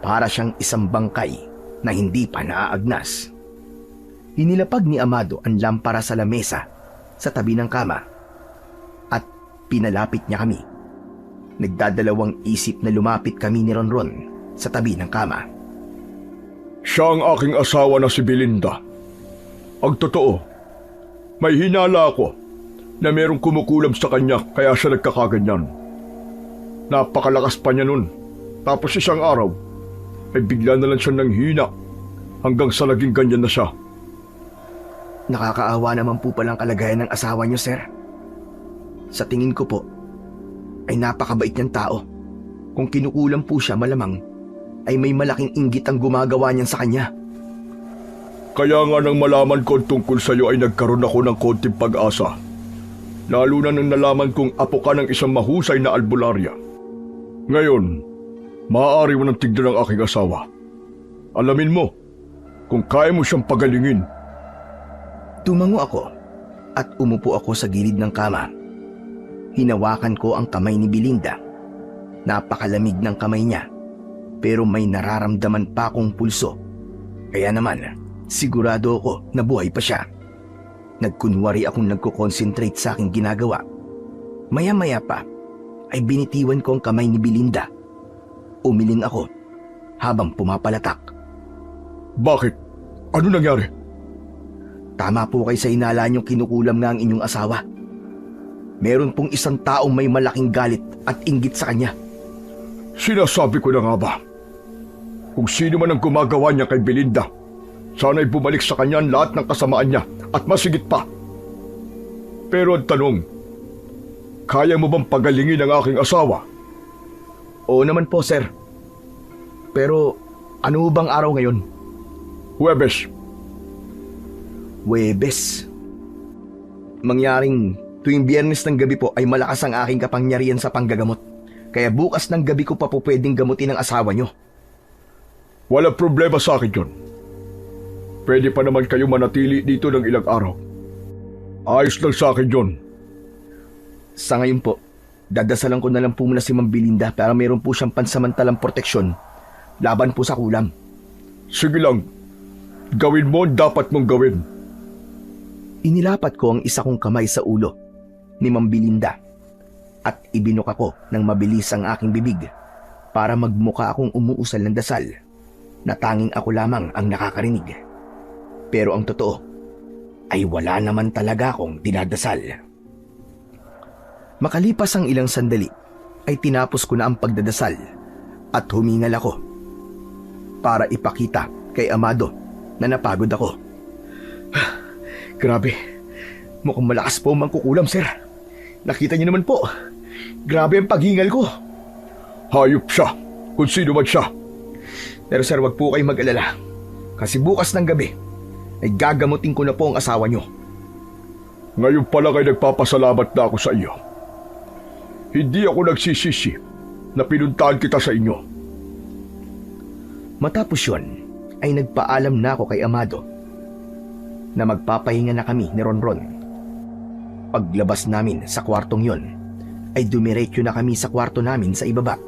Speaker 1: Para siyang isang bangkay na hindi pa naaagnas. Hinilapag ni Amado ang lampara sa lamesa sa tabi ng kama at pinalapit niya kami. Nagdadalawang isip na lumapit kami ni Ronron sa tabi ng kama.
Speaker 4: Siya ang aking asawa na si Belinda. Ang totoo, may hinala ako na merong kumukulam sa kanya kaya siya nagkakaganyan. Napakalakas pa niya nun. Tapos isang araw, ay bigla na lang siya nang hina hanggang sa naging ganyan na siya.
Speaker 1: Nakakaawa naman po palang kalagayan ng asawa niyo, sir. Sa tingin ko po, ay napakabait niyang tao. Kung kinukulam po siya, malamang ay may malaking inggit ang gumagawa niyan sa kanya.
Speaker 4: Kaya nga nang malaman ko tungkol sa iyo ay nagkaroon ako ng konting pag-asa. Lalo na nang nalaman kong apo ka ng isang mahusay na albularya. Ngayon, maaari mo nang tignan ang aking asawa. Alamin mo kung kaya mo siyang pagalingin.
Speaker 1: Tumango ako at umupo ako sa gilid ng kama. Hinawakan ko ang kamay ni Belinda. Napakalamig ng kamay niya, pero may nararamdaman pa akong pulso. Kaya naman, sigurado ako na buhay pa siya. Nagkunwari akong nagko-concentrate sa aking ginagawa. Maya-maya pa, ay binitiwan ko ang kamay ni Belinda. Umiling ako habang pumapalatak.
Speaker 4: Bakit? Ano nangyari?
Speaker 1: Tama po kayo sa inala niyong kinukulam nga ang inyong asawa. Meron pong isang taong may malaking galit at inggit sa kanya.
Speaker 4: Sinasabi ko na nga ba? Kung sino man ang gumagawa niya kay Belinda, sana'y bumalik sa kanya ang lahat ng kasamaan niya at masigit pa. Pero ang tanong, kaya mo bang pagalingin ang aking asawa?
Speaker 1: Oo naman po, sir. Pero ano bang araw ngayon?
Speaker 4: Huwebes.
Speaker 1: Huwebes. Mangyaring tuwing Biyernes ng gabi po ay malakas ang aking kapangyarihan sa panggagamot. Kaya bukas ng gabi ko pa po pwedeng gamutin ang asawa niyo.
Speaker 4: Walang problema sa akin yun. Pwede pa naman kayo manatili dito ng ilang araw. Ayos lang sa akin yun.
Speaker 1: Sa ngayon po, dadasalan ko na lang po muna si Ma'am Belinda para mayroon po siyang pansamantalang proteksyon laban po sa kulam.
Speaker 4: Sige lang. Gawin mo ang dapat mong gawin.
Speaker 1: Inilapat ko ang isa kong kamay sa ulo ni Ma'am Belinda at ibinok ako ng mabilis ang aking bibig para magmuka akong umuusal ng dasal na tanging ako lamang ang nakakarinig. Pero ang totoo ay wala naman talaga akong dinadasal. Makalipas ang ilang sandali ay tinapos ko na ang pagdadasal at humingal ako para ipakita kay Amado na napagod ako. Grabe, mukhang malakas po ang mangkukulam, sir. Nakita niyo naman po, grabe ang paghingal ko.
Speaker 4: Hayop siya, kung sino man siya.
Speaker 1: Pero sir, wag po kayong mag-alala. Kasi bukas ng gabi, ay gagamutin ko na po ang asawa niyo.
Speaker 4: Ngayon pala ay nagpapasalamat na ako sa iyo. Hindi ako nagsisisi na pinuntahan kita sa inyo.
Speaker 1: Matapos yun, ay nagpaalam na ako kay Amado na magpapahinga na kami ni Ronron. Paglabas namin sa kwartong yon, ay dumiretso na kami sa kwarto namin sa ibaba.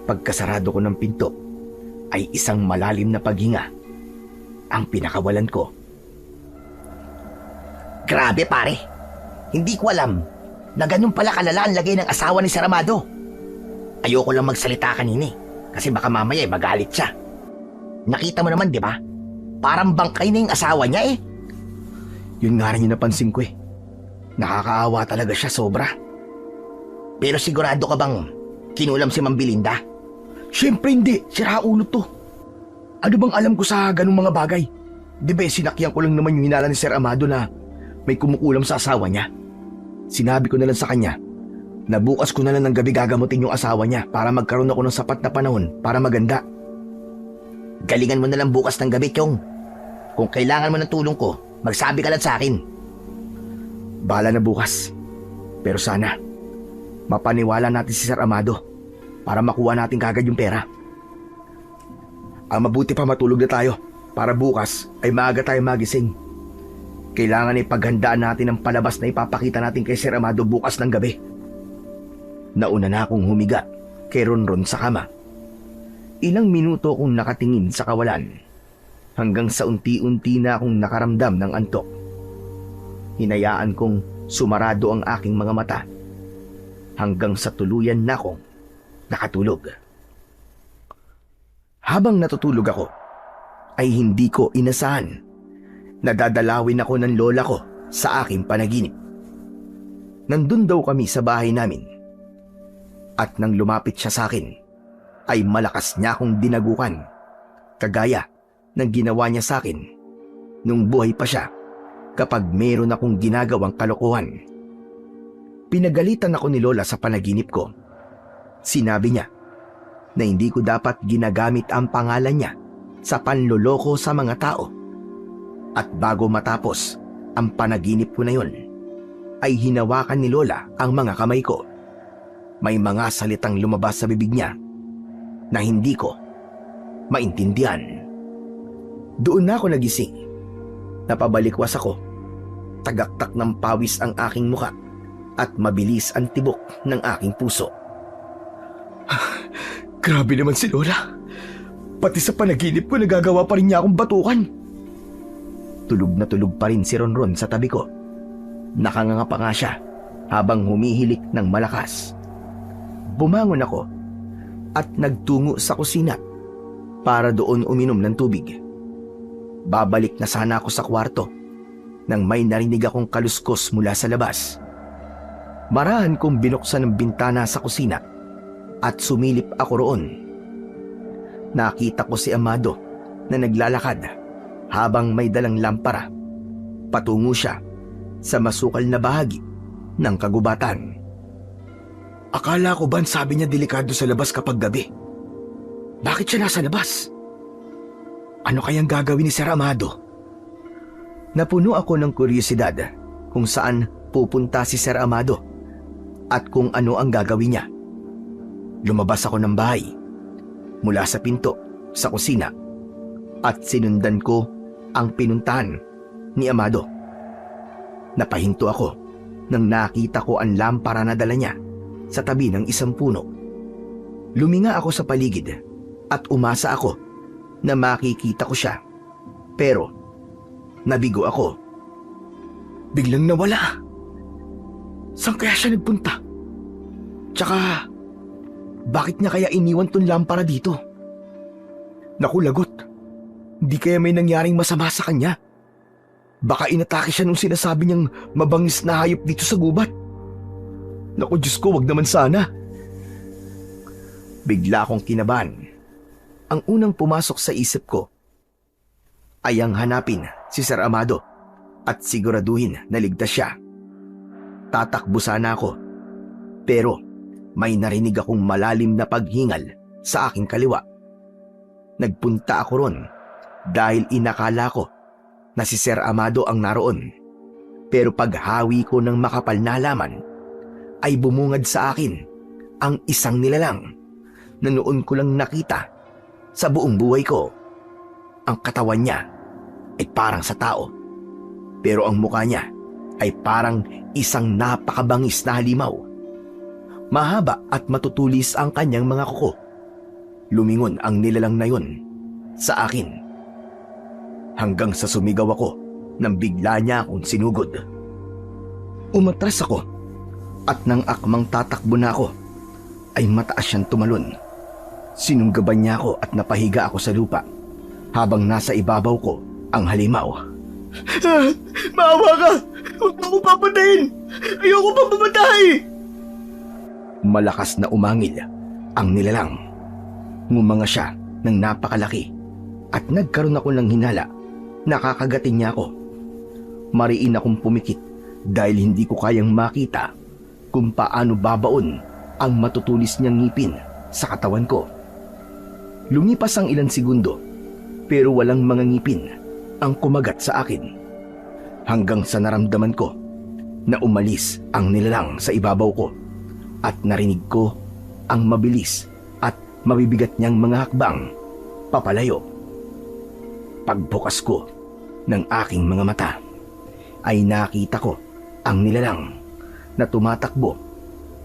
Speaker 1: Pagkasarado ko ng pinto, ay isang malalim na paghinga ang pinakawalan ko.
Speaker 2: Grabe pare, hindi ko alam na ganun pala kalala ang lagay ng asawa ni Sir Amado. Ayoko lang magsalita kanina kasi baka mamaya magalit siya. Nakita mo naman, di ba? Parang bangkay na yung asawa niya eh.
Speaker 1: Yun nga rin yung napansin ko eh. Nakakaawa talaga siya sobra.
Speaker 2: Pero sigurado ka bang kinulam si Ma'am Belinda?
Speaker 1: Siyempre hindi, sira ulo to. Ano bang alam ko sa ganung mga bagay? Di ba sinakyan ko lang naman yung hinala ni Sir Amado na may kumukulam sa asawa niya. Sinabi ko na lang sa kanya na bukas ko na lang ng gabi gagamutin yung asawa niya para magkaroon ako ng sapat na panahon para maganda.
Speaker 2: Galingan mo na lang bukas ng gabi, Chong. Kung kailangan mo ng tulong ko, magsabi ka lang sa akin.
Speaker 1: Bahala na bukas. Pero sana, mapaniwala natin si Sir Amado para makuha natin kagad yung pera. Ang mabuti pa matulog na tayo para bukas ay maaga tayo magising. Kailangan ay paghandaan natin ang palabas na ipapakita natin kay Sir Amado bukas ng gabi. Nauna na akong humiga kay Ronron sa kama. Ilang minuto akong nakatingin sa kawalan hanggang sa unti-unti na akong nakaramdam ng antok. Hinayaan kong sumarado ang aking mga mata hanggang sa tuluyan na akong nakatulog. Habang natutulog ako, ay hindi ko inasahan na dadalawin ako ng lola ko sa aking panaginip. Nandun daw kami sa bahay namin. At nang lumapit siya sa akin, ay malakas niya akong dinagukan, kagaya ng ginawa niya sa akin nung buhay pa siya kapag meron akong ginagawang kalokohan. Pinagalitan ako ni Lola sa panaginip ko. Sinabi niya na hindi ko dapat ginagamit ang pangalan niya sa panloloko sa mga tao. At bago matapos ang panaginip ko na yon, ay hinawakan ni Lola ang mga kamay ko. May mga salitang lumabas sa bibig niya na hindi ko maintindihan. Doon na ako nagising. Napabalikwas ako. Tagaktak ng pawis ang aking muka at mabilis ang tibok ng aking puso.
Speaker 3: Grabe naman si Lola. Pati sa panaginip ko nagagawa pa rin niya akong batukan.
Speaker 1: Tulog na tulog pa rin si Ronron sa tabi ko. Nakanganga pa nga siya habang humihilik ng malakas. Bumangon ako at nagtungo sa kusina para doon uminom ng tubig. Babalik na sana ako sa kwarto nang may narinig akong kaluskos mula sa labas. Marahan kong binuksan ang bintana sa kusina at sumilip ako roon. Nakita ko si Amado na naglalakad habang may dalang lampara. Patungo siya sa masukal na bahagi ng kagubatan.
Speaker 3: Akala ko ba sabi niya delikado sa labas kapag gabi? Bakit siya nasa labas? Ano kayang gagawin ni Sir Amado?
Speaker 1: Napuno ako ng kuryosidad kung saan pupunta si Sir Amado at kung ano ang gagawin niya. Lumabas ako ng bahay mula sa pinto sa kusina at sinundan ko ang pinuntahan ni Amado. Napahinto ako nang nakita ko ang lampara na dala niya sa tabi ng isang puno. Luminga ako sa paligid at umasa ako na makikita ko siya. Pero nabigo ako.
Speaker 3: Biglang nawala. Saan kaya siya nagpunta? Tsaka, bakit niya kaya iniwan tong lampara dito? Naku, lagot. Hindi kaya may nangyaring masama sa kanya? Baka inatake siya nung sinasabi niyang mabangis na hayop dito sa gubat. Naku, Diyos ko, wag naman sana.
Speaker 1: Bigla akong kinabahan. Ang unang pumasok sa isip ko ay ang hanapin si Sir Amado at siguraduhin na ligtas siya. Tatakbo sana ako, pero may narinig akong malalim na paghingal sa aking kaliwa. Nagpunta ako ron dahil inakala ko na si Sir Amado ang naroon. Pero paghawi ko ng makapal na halaman, ay bumungad sa akin ang isang nilalang na noon ko lang nakita sa buong buhay ko. Ang katawan niya ay parang sa tao, pero ang mukha niya ay parang isang napakabangis na halimaw. Mahaba at matutulis ang kanyang mga kuko. Lumingon ang nilalang na yun sa akin hanggang sa sumigaw ako nang bigla niya akong sinugod. Umatras ako at nang akmang tatakbo na ako ay mataas siyang tumalon. Sinunggaban niya ako at napahiga ako sa lupa habang nasa ibabaw ko ang halimaw.
Speaker 3: Maawa ka! Huwag mo akong papatayin! Ayoko pa mamatay!
Speaker 1: Malakas na umangil ang nilalang. Ngumanga siya ng napakalaki at nagkaroon ako ng hinala. Nakakagatin niya ako. Mariin akong pumikit dahil hindi ko kayang makita kung paano babaon ang matutulis niyang ngipin sa katawan ko. Lumipas ang ilang segundo pero walang mga ngipin ang kumagat sa akin hanggang sa naramdaman ko na umalis ang nilalang sa ibabaw ko at narinig ko ang mabilis at mabibigat niyang mga hakbang papalayo. Pagbukas ko ng aking mga mata ay nakita ko ang nilalang na tumatakbo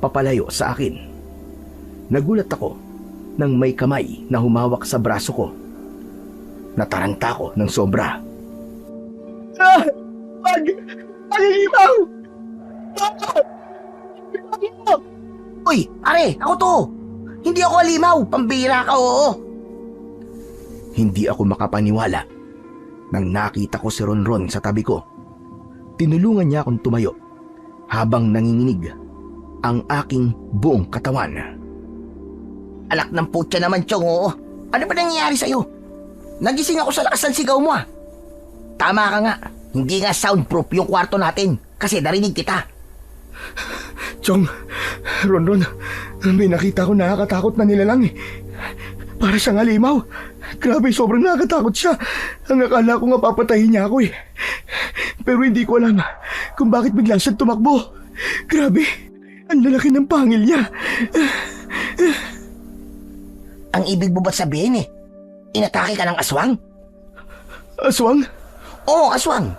Speaker 1: papalayo sa akin. Nagulat ako nang may kamay na humawak sa braso ko. Nataranta ko ng sobra.
Speaker 3: Alimaw!
Speaker 2: Uy, pare, ako to! Hindi ako alimaw, pambira ka, oo!
Speaker 1: Hindi ako makapaniwala nang nakita ko si Ronron sa tabi ko. Tinulungan niya akong tumayo habang nanginginig ang aking buong katawan.
Speaker 2: Anak ng putya naman, Chong, oo. Ano ba nangyayari sa'yo? Nagising ako sa lakas ng sigaw mo, ah. Tama ka nga, hindi nga soundproof yung kwarto natin kasi narinig kita.
Speaker 3: Chong, Ronron, may nakita ko nakakatakot na nilalang eh. Para siyang alimaw. Grabe, sobrang nakakatakot siya. Ang akala ko nga papatayin niya ako eh. Pero hindi ko alam kung bakit bigla siya tumakbo. Grabe, ang lalaki ng pangil niya.
Speaker 2: Ang ibig mo ba't sabihin eh? Inatake ka ng aswang?
Speaker 3: Aswang?
Speaker 2: Oo, aswang.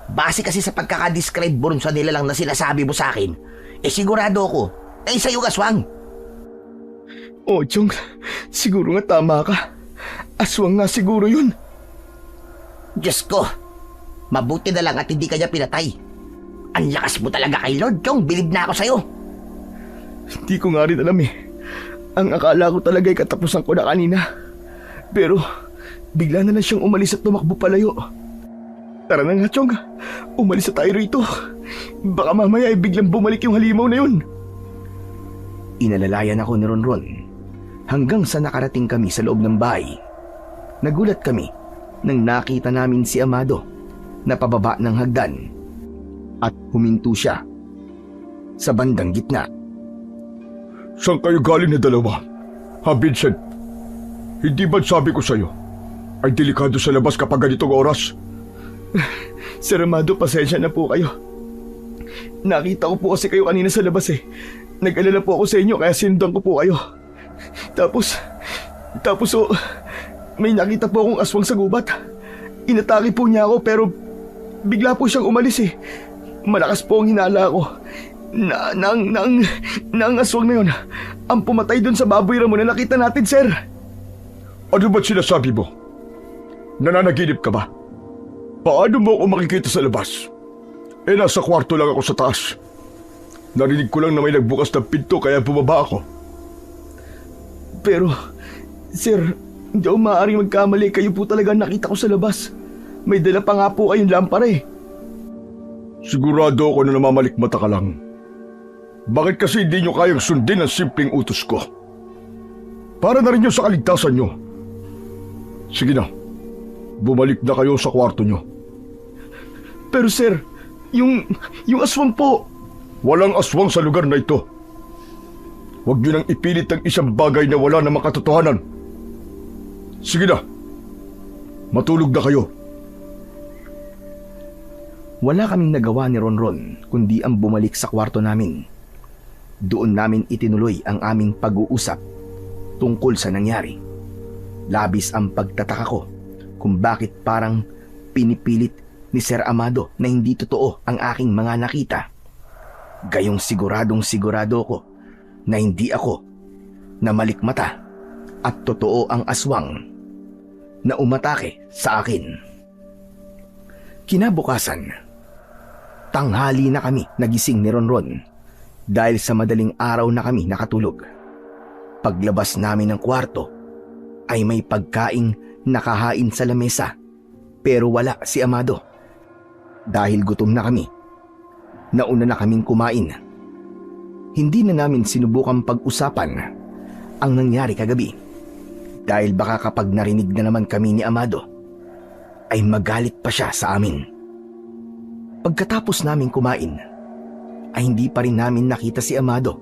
Speaker 2: Base kasi sa pagkakadescribe mo rin sa nilalang na sinasabi mo sa akin, sigurado ako, isa yung aswang.
Speaker 3: Oh, Chong, siguro nga tama ka. Aswang nga siguro yun.
Speaker 2: Diyos ko, mabuti na lang at hindi ka niya pinatay. Ang lakas mo talaga kay Lord, Chong. Bilib na ako sa'yo.
Speaker 3: Hindi ko nga rin alam eh. Ang akala ko talaga ay katapusan ko na kanina. Pero, bigla na lang siyang umalis at tumakbo palayo. Tara na nga, Chong. Umalis na tayo rito. Baka mamaya ay biglang bumalik yung halimaw na yun.
Speaker 1: Inalalayan ako ni Ronron hanggang sa nakarating kami sa loob ng bahay. Nagulat kami nang nakita namin si Amado na pababa ng hagdan at huminto siya sa bandang gitna.
Speaker 4: Saan kayo galing na dalawa? Ha, Vincent? Hindi ba't sabi ko sa'yo ay delikado sa labas kapag ganitong oras?
Speaker 3: Sir Amado, pasensya na po kayo. Nakita ko po kasi kayo kanina sa labas eh. Nag-alala po ako sa inyo kaya sinundan ko po kayo. Tapos may nakita po akong aswang sa gubat. Inatake po niya ako pero bigla po siyang umalis eh. Malakas po ang hinala ko. Nang aswang na yun ang pumatay dun sa baboy ramo na nakita natin, sir.
Speaker 4: Ano ba't sinasabi mo? Nananaginip ka ba? Paano mo ako makikita sa labas? Nasa kwarto lang ako sa taas. Narinig ko lang na may nagbukas ng pinto kaya bumaba ako.
Speaker 3: Pero, sir, hindi ako maaaring magkamali. Kayo po talaga nakita ko sa labas. May dala pa nga po kayong lampara eh.
Speaker 4: Sigurado ako na namamalikmata ka lang. Bakit kasi hindi nyo kayang sundin ang simpleng utos ko? Para na rin yun sa kaligtasan nyo. Sige na, bumalik na kayo sa kwarto nyo.
Speaker 3: Pero sir, yung aswang po.
Speaker 4: Walang aswang sa lugar na ito. Huwag nyo nang ipilit ang isang bagay na wala namang katotohanan. Sige na, matulog na kayo.
Speaker 1: Wala kaming nagawa ni Ronron kundi ang bumalik sa kwarto namin. Doon namin itinuloy ang aming pag-uusap tungkol sa nangyari. Labis ang pagtataka ko kung bakit parang pinipilit ni Sir Amado na hindi totoo ang aking mga nakita. Gayong siguradong sigurado ko na hindi ako namalikmata at totoo ang aswang na umatake sa akin. Kinabukasan, tanghali na kami nagising ni Ronron dahil sa madaling araw na kami nakatulog. Paglabas namin ng kwarto ay may pagkaing nakahain sa lamesa pero wala si Amado. Dahil gutom na kami, nauna na kaming kumain. Hindi na namin sinubukang pag-usapan ang nangyari kagabi dahil baka kapag narinig na naman kami ni Amado ay magalit pa siya sa amin. Pagkatapos naming kumain ay hindi pa rin namin nakita si Amado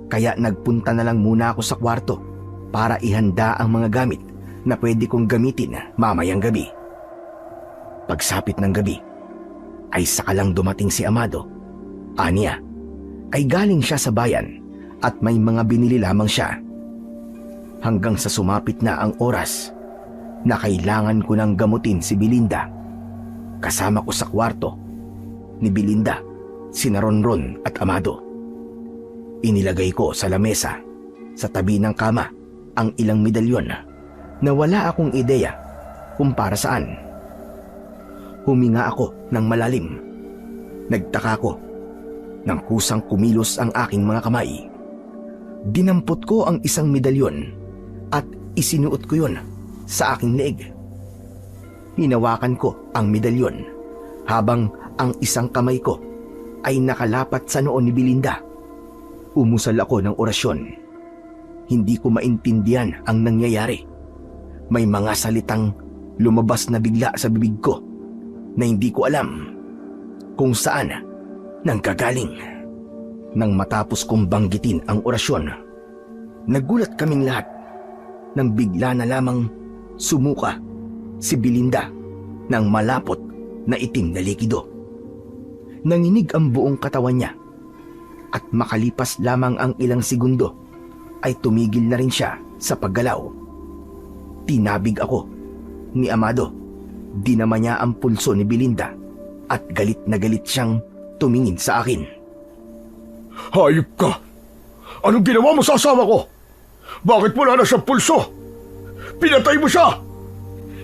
Speaker 1: kaya nagpunta na lang muna ako sa kwarto para ihanda ang mga gamit na pwede kong gamitin mamayang gabi. Pagsapit ng gabi ay saka lang dumating si Amado. Aniya ay galing siya sa bayan at may mga binili lamang siya. Hanggang sa sumapit na ang oras na kailangan ko nang gamutin si Belinda. Kasama ko sa kwarto ni Belinda, sina Ronron at Amado. Inilagay ko sa lamesa, sa tabi ng kama, ang ilang medalyon na wala akong ideya kung para saan. Huminga ako ng malalim. Nagtaka ko nang kusang kumilos ang aking mga kamay. Dinampot ko ang isang medalyon at isinuot ko yun sa aking leeg. Hinawakan ko ang medalyon habang ang isang kamay ko ay nakalapat sa noo ni Belinda. Umusal ako ng orasyon. Hindi ko maintindihan ang nangyayari. May mga salitang lumabas na bigla sa bibig ko na hindi ko alam kung saan nanggagaling. Nang matapos kong banggitin ang orasyon, nagulat kaming lahat nang bigla na lamang sumuka si Belinda ng malapot na itim na likido. Nanginig ang buong katawan niya at makalipas lamang ang ilang segundo ay tumigil na rin siya sa paggalaw. Tinabig ako ni Amado. Dinama niya ang pulso ni Belinda at galit na galit siyang tumingin sa akin.
Speaker 4: Hayop ka! Anong ginawa mo sa asawa ko? Bakit wala na siyang pulso? Pinatay mo siya!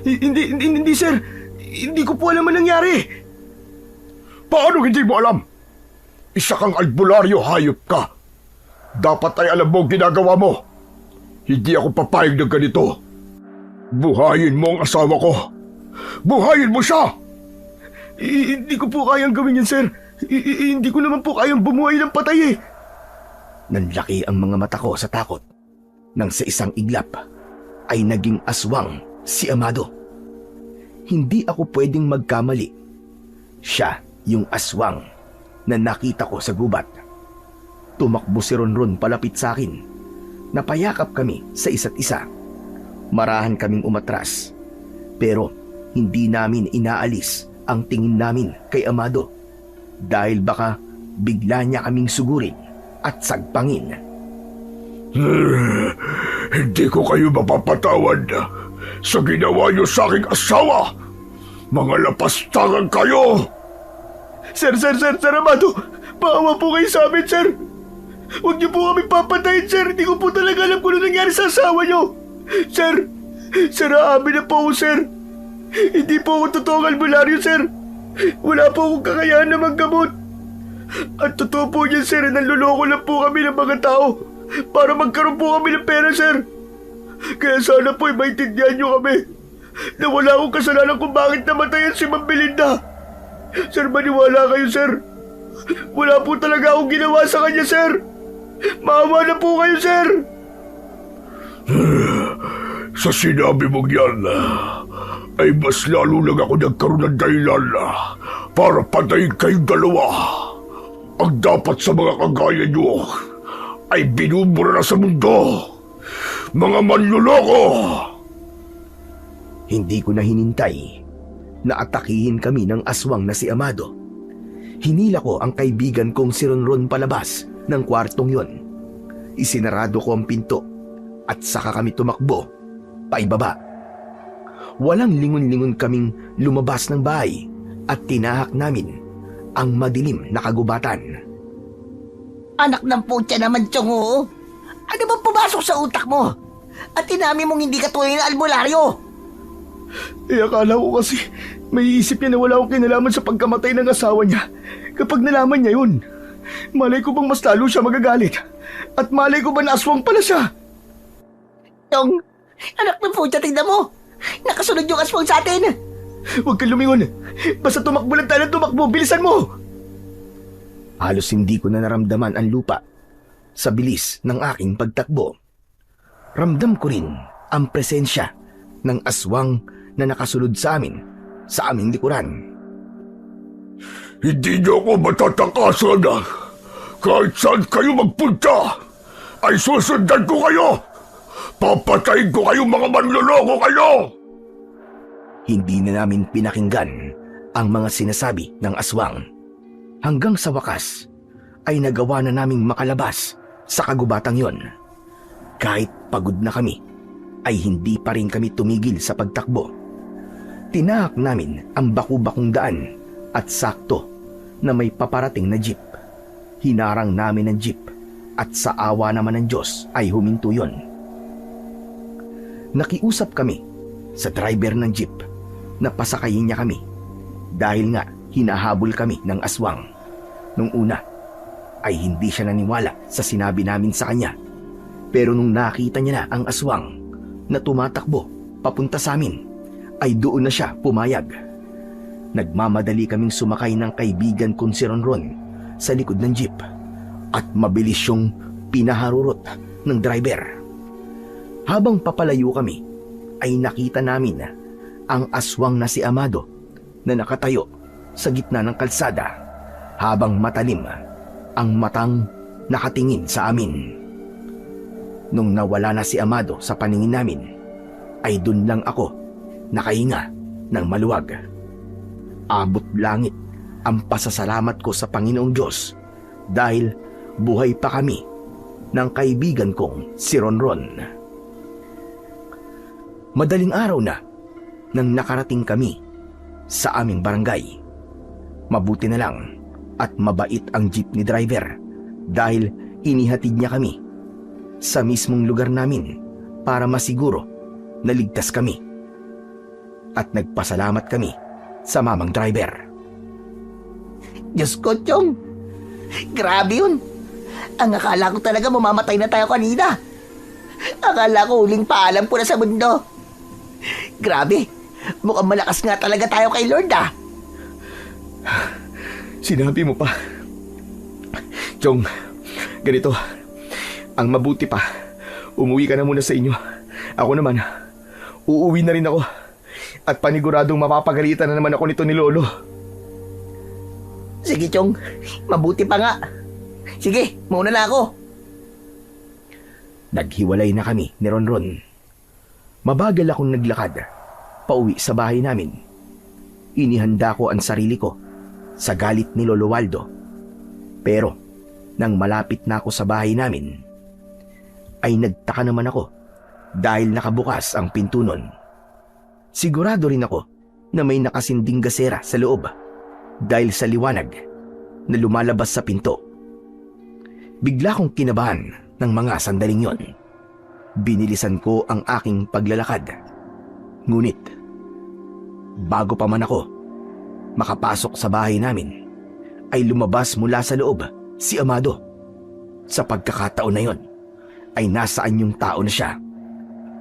Speaker 3: Hindi, sir. Hindi ko po alam ang nangyari.
Speaker 4: Paano hindi mo alam? Isa kang albularyo, hayop ka. Dapat ay alam mo ang ginagawa mo. Hindi ako papayag ng ganito. Buhayin mo ang asawa ko. Buhayin mo siya!
Speaker 3: Hindi ko po kayang gawin yan, sir. Hindi ko naman po kayang bumuhay ng patay eh.
Speaker 1: Nanlaki ang mga mata ko sa takot nang sa isang iglap ay naging aswang si Amado. Hindi ako pwedeng magkamali. Siya yung aswang na nakita ko sa gubat. Tumakbo si Ronron palapit sa akin. Napayakap kami sa isa't isa. Marahan kaming umatras. Pero hindi namin inaalis ang tingin namin kay Amado dahil baka bigla niya kaming sugurin at sagpangin.
Speaker 4: Hindi ko kayo mapapatawad sa ginawa niyo sa aking asawa. Mga lapastangan kayo!
Speaker 3: Sir, Amado. Paawa po kayo sa amin, sir. Huwag niyo po kami papatayin, sir. Hindi ko po talaga alam kung ano nangyari sa asawa niyo. Sir, aamin na po ako, sir. Hindi po ako totoong albularyo, sir. Wala po akong kakayahan na manggamot. At totoo po niyan, sir, nanluloko lang po kami ng mga tao para magkaroon po kami ng pera, sir. Kaya sana po maintindihan niyo kami na wala akong kasalanan kung bakit namatayan si Ma'am Belinda. Sir, maniwala kayo, sir. Wala po talaga akong ginawa sa kanya, sir. Maawa na po kayo, sir.
Speaker 4: Sa sinabi mong yan, ay mas lalo lang ako nagkaroon ng dahilan para patayin kayong dalawa. Ang dapat sa mga kagaya nyo ay binubura na sa mundo. Mga manluloko!
Speaker 1: Hindi ko na hinintay na atakihin kami ng aswang na si Amado. Hinila ko ang kaibigan kong si Ronron palabas ng kwartong yon. Isinarado ko ang pinto at saka kami tumakbo paibaba. Walang lingon-lingon kaming lumabas ng bahay at tinahak namin ang madilim na kagubatan.
Speaker 2: Anak ng putya naman, Tiyongo. Ano ba pumasok sa utak mo? At tinami mong hindi ka tunay na albularyo?
Speaker 3: Akala ko kasi may isip niya na wala akong kinalaman sa pagkamatay ng asawa niya. Kapag nalaman niya yun, malay ko bang mas lalo siya magagalit? At malay ko ba na aswang pala siya?
Speaker 2: Tiyong, anak ng putya, tignan mo. Nakasunod yung aswang sa atin.
Speaker 3: Huwag kang lumingon. Basta tumakbo lang tayo ng tumakbo. Bilisan mo!
Speaker 1: Halos hindi ko na naramdaman ang lupa sa bilis ng aking pagtakbo. Ramdam ko rin ang presensya ng aswang na nakasunod sa amin sa aming likuran.
Speaker 4: Hindi niyo ako matatakasan. Kahit saan kayo magpunta, ay susundan ko kayo. Papatayin ko kayo, mga manloloko kayo!
Speaker 1: Hindi na namin pinakinggan ang mga sinasabi ng aswang. Hanggang sa wakas ay nagawa na naming makalabas sa kagubatang yon. Kahit pagod na kami, ay hindi pa rin kami tumigil sa pagtakbo. Tinahak namin ang baku-bakong daan at sakto na may paparating na jeep. Hinarang namin ang jeep At sa awa naman ng Diyos ay huminto yun. Nakiusap kami sa driver ng jeep na pasakayin niya kami dahil nga hinahabol kami ng aswang. Nung una ay hindi siya naniwala sa sinabi namin sa kanya. Pero nung nakita niya na ang aswang na tumatakbo papunta sa amin, ay doon na siya pumayag. Nagmamadali kaming sumakay ng kaibigan kong si Ronron sa likod ng jeep at mabilis siyang pinaharurot ng driver. Habang papalayo kami, ay nakita namin ang aswang na si Amado na nakatayo sa gitna ng kalsada habang matalim ang matang nakatingin sa amin. Nung nawala na si Amado sa paningin namin, ay dun lang ako nakahinga ng maluwag. Abot langit ang pasasalamat ko sa Panginoong Diyos dahil buhay pa kami ng kaibigan kong si Ronron. Madaling araw na nang nakarating kami sa aming barangay. Mabuti na lang at mabait ang jeepney driver dahil inihatid niya kami sa mismong lugar namin para masiguro na ligtas kami. At nagpasalamat kami sa mamang driver.
Speaker 2: Diyos ko, Chong. Grabe yun. Ang akala ko talaga mamamatay na tayo kanina. Akala ko huling paalam ko na sa mundo. Grabe. Mukhang malakas nga talaga tayo kay Lord, ah.
Speaker 1: Sinabi mo pa. Chong, ganito. Ang mabuti pa, umuwi ka na muna sa inyo. Ako naman, uuwi na rin ako. At paniguradong mapapagalitan na naman ako nito ni Lolo.
Speaker 2: Sige, Chong. Mabuti pa nga. Sige, mauna na ako.
Speaker 1: Naghiwalay na kami ni Ronron. Mabagal akong naglakad pauwi sa bahay namin. Inihanda ko ang sarili ko sa galit ni Lolo Waldo. Pero nang malapit na ako sa bahay namin, ay nagtaka naman ako dahil nakabukas ang pinto nun. Sigurado rin ako na may nakasinding gasera sa loob dahil sa liwanag na lumalabas sa pinto. Bigla kong kinabahan ng mga sandaling yon. Binilisan ko ang aking paglalakad. Ngunit, bago pa man ako makapasok sa bahay namin, ay lumabas mula sa loob si Amado. Sa pagkakataon na yon, ay nasa anyong tao na siya.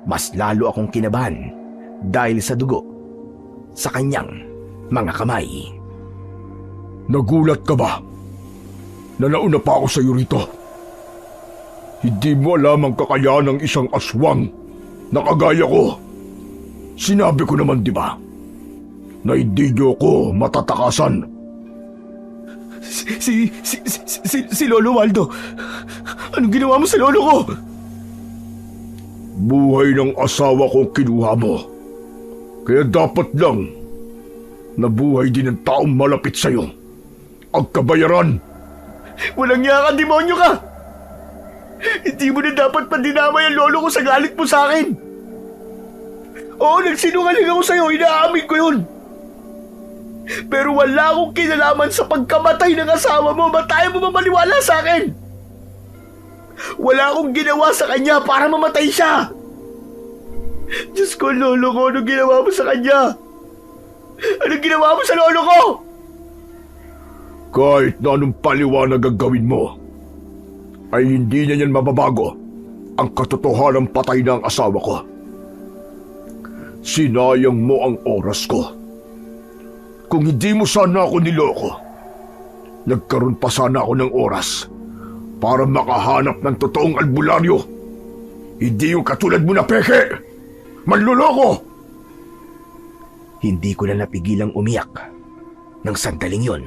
Speaker 1: Mas lalo akong kinabahan dahil sa dugo sa kanyang mga kamay.
Speaker 4: Nagulat ka ba? Na nauna pa ako sa iyo rito. Hindi mo alam ang kakayahan ng isang aswang na kagaya ko. Sinabi ko naman, di ba, na hindi niyo ko matatakasan.
Speaker 1: Si Lolo Waldo, anong ginawa mo sa lolo ko?
Speaker 4: Buhay ng asawa kong kinuha mo. Kaya dapat lang na buhay din ng taong malapit sa'yo. Ang kabayaran.
Speaker 1: Walang iya ka, demonyo ka! Hindi mo na dapat pandinamay ang lolo ko sa galit mo sa akin. Oo, nagsinungaling ako sa'yo, inaamin ko yun. Pero wala akong kinalaman sa pagkamatay ng asawa mo. Ba't tayo mo mamaniwala sa akin? Wala akong ginawa sa kanya para mamatay siya. Diyos ko, lolo ko, anong ginawa mo sa kanya? Anong ginawa mo sa lolo ko?
Speaker 4: Kahit na anong paliwanag ang gawin mo, ay hindi niya yan mababago ang katotohanang patay na ang asawa ko. Sinayang mo ang oras ko. Kung hindi mo sana ako niloko, nagkaroon pa sana ako ng oras para makahanap ng totoong albularyo. Hindi yung katulad mo na peke! Manluloko!
Speaker 1: Hindi ko na napigilang umiyak ng sandaling yon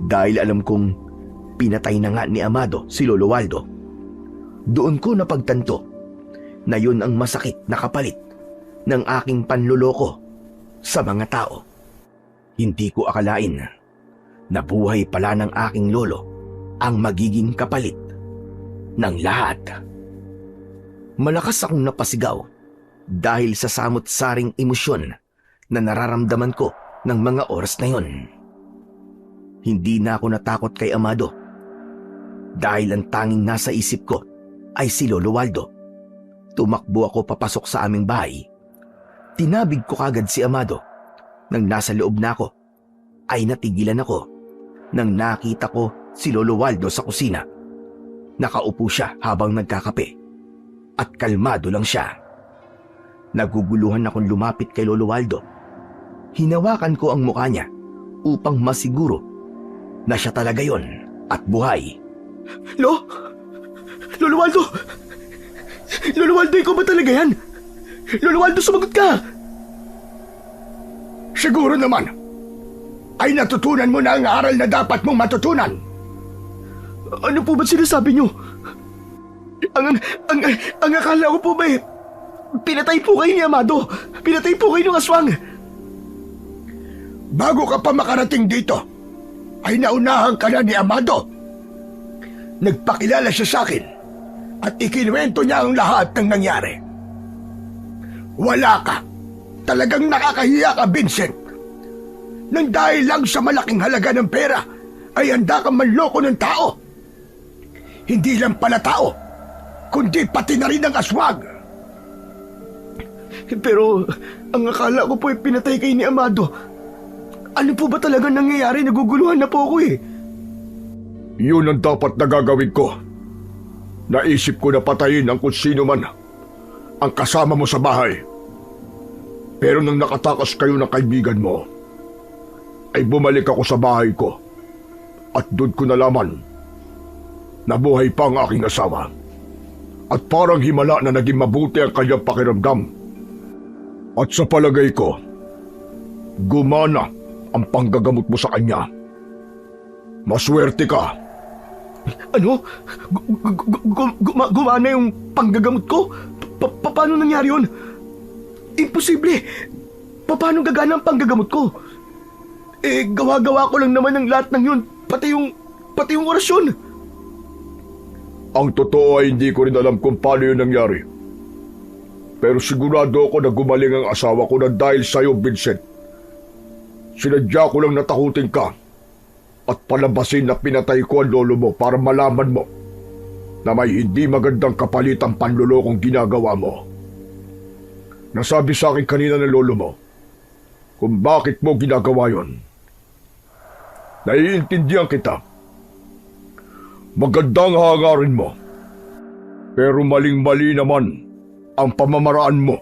Speaker 1: dahil alam kong pinatay na nga ni Amado si Lolo Waldo. Doon ko napagtanto na yun ang masakit na kapalit ng aking panluloko sa mga tao. Hindi ko akalain na buhay pala ng aking lolo ang magiging kapalit ng lahat. Malakas akong napasigaw dahil sa samot-saring emosyon na nararamdaman ko ng mga oras na yon. Hindi na ako natakot kay Amado. Dahil ang tanging nasa isip ko ay si Lolo Waldo. Tumakbo ako papasok sa aming bahay. Tinabig ko kagad si Amado. Nang nasa loob na ako, ay natigilan ako nang nakita ko si Lolo Waldo sa kusina. Nakaupo siya habang nagkakape at kalmado lang siya. Naguguluhan akong lumapit kay Lolo Waldo. Hinawakan ko ang mukha niya upang masiguro na siya talaga yon at buhay.
Speaker 3: Lolo Waldo! Lolo Waldo, ikaw ba talaga yan? Lolo Waldo, sumagot ka! Siguro naman ay natutunan mo na ang aral na dapat mong matutunan. Ano po ba sinasabi niyo? Ang akala ko po ba pinatay po kayo ni Amado. Pinatay po kayo ng aswang. Bago ka pa makarating dito, ay naunahan ka na ni Amado. Nagpakilala siya sa akin at ikinuwento niya ang lahat ng nangyari. Wala ka. Talagang nakakahiya ka, Vincent. Nang dahil lang sa malaking halaga ng pera, ay handa kang manloko ng tao. Hindi lang pala tao, kundi pati na rin ang aswang. Pero ang akala ko po ay pinatay kayo ni Amado. Ano po ba talaga nangyayari? Naguguluhan na po ako eh.
Speaker 4: Yun ang dapat na gagawin ko. Naisip ko na patayin ang kung sino man ang kasama mo sa bahay. Pero nang nakatakas kayo ng kaibigan mo, ay bumalik ako sa bahay ko at doon ko nalaman na buhay pa ang aking asawa. At parang himala na naging mabuti ang kanyang pakiramdam. At sa palagay ko, gumana ang panggagamot mo sa kanya. Maswerte ka.
Speaker 3: Ano? Gumana yung panggagamot ko? Paano nangyari yun? Imposible! Paano gagana ang panggagamot ko? Gawa-gawa ko lang naman ang lahat ng yun, pati yung orasyon.
Speaker 4: Ang totoo ay hindi ko rin alam kung paano yun nangyari. Pero sigurado ako na gumaling ang asawa ko na dahil sa'yo, Vincent. Sinadya ko lang natakutin ka at palabasin na pinatay ko ang lolo mo para malaman mo na may hindi magandang kapalitang panlulokong ginagawa mo. Nasabi sa akin kanina ng lolo mo kung bakit mo ginagawa yon. Naiintindihan kita. Magandang hangarin mo. Pero maling-mali naman ang pamamaraan mo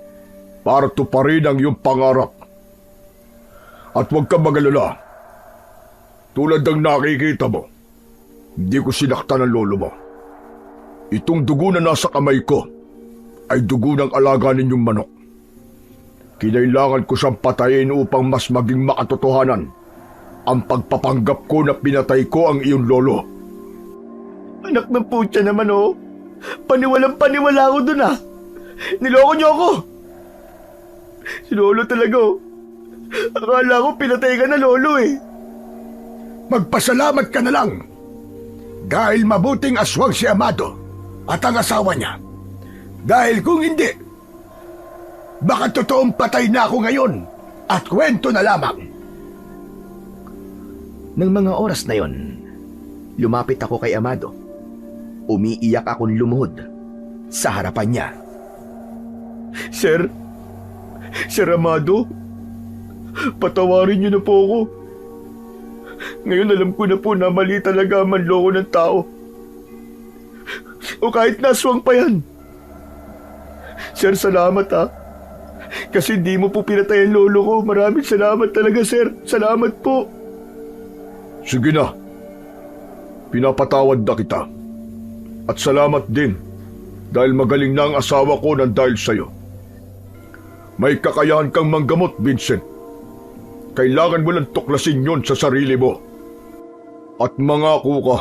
Speaker 4: para tuparin ang iyong pangarap. At huwag kang mag-alala. Tulad ng nakikita mo, hindi ko sinaktan ang lolo mo. Itong dugo na nasa kamay ko ay dugo ng alaga ninyong manok. Kinailangan ko siyang patayin upang mas maging makatotohanan ang pagpapanggap ko na pinatay ko ang iyong lolo.
Speaker 3: Anak ng putya naman oh. Paniwalang-paniwala ako dun ah. Niloko niyo ako. Si lolo talaga oh. Akala ko pinatay ka na lolo eh. Magpasalamat ka na lang. Dahil mabuting aswang si Amado at ang asawa niya. Dahil kung hindi, baka totoong patay na ako ngayon at kwento na lamang.
Speaker 1: Nang mga oras na yon, lumapit ako kay Amado. Umiiyak akong lumuhod sa harapan niya.
Speaker 3: Sir Amado, patawarin niyo na po ako. Ngayon alam ko na po na mali talaga ang manloko ng tao. O kahit naswang pa yan. Sir, salamat ha. Kasi hindi mo po pinatay ang lolo ko. Maraming salamat talaga, sir. Salamat po.
Speaker 4: Sige na. Pinapatawad na kita. At salamat din dahil magaling na ang asawa ko nang dahil sa'yo. May kakayahan kang manggamot, Vincent. Kailangan mo lang tuklasin yon sa sarili mo. At mangako ka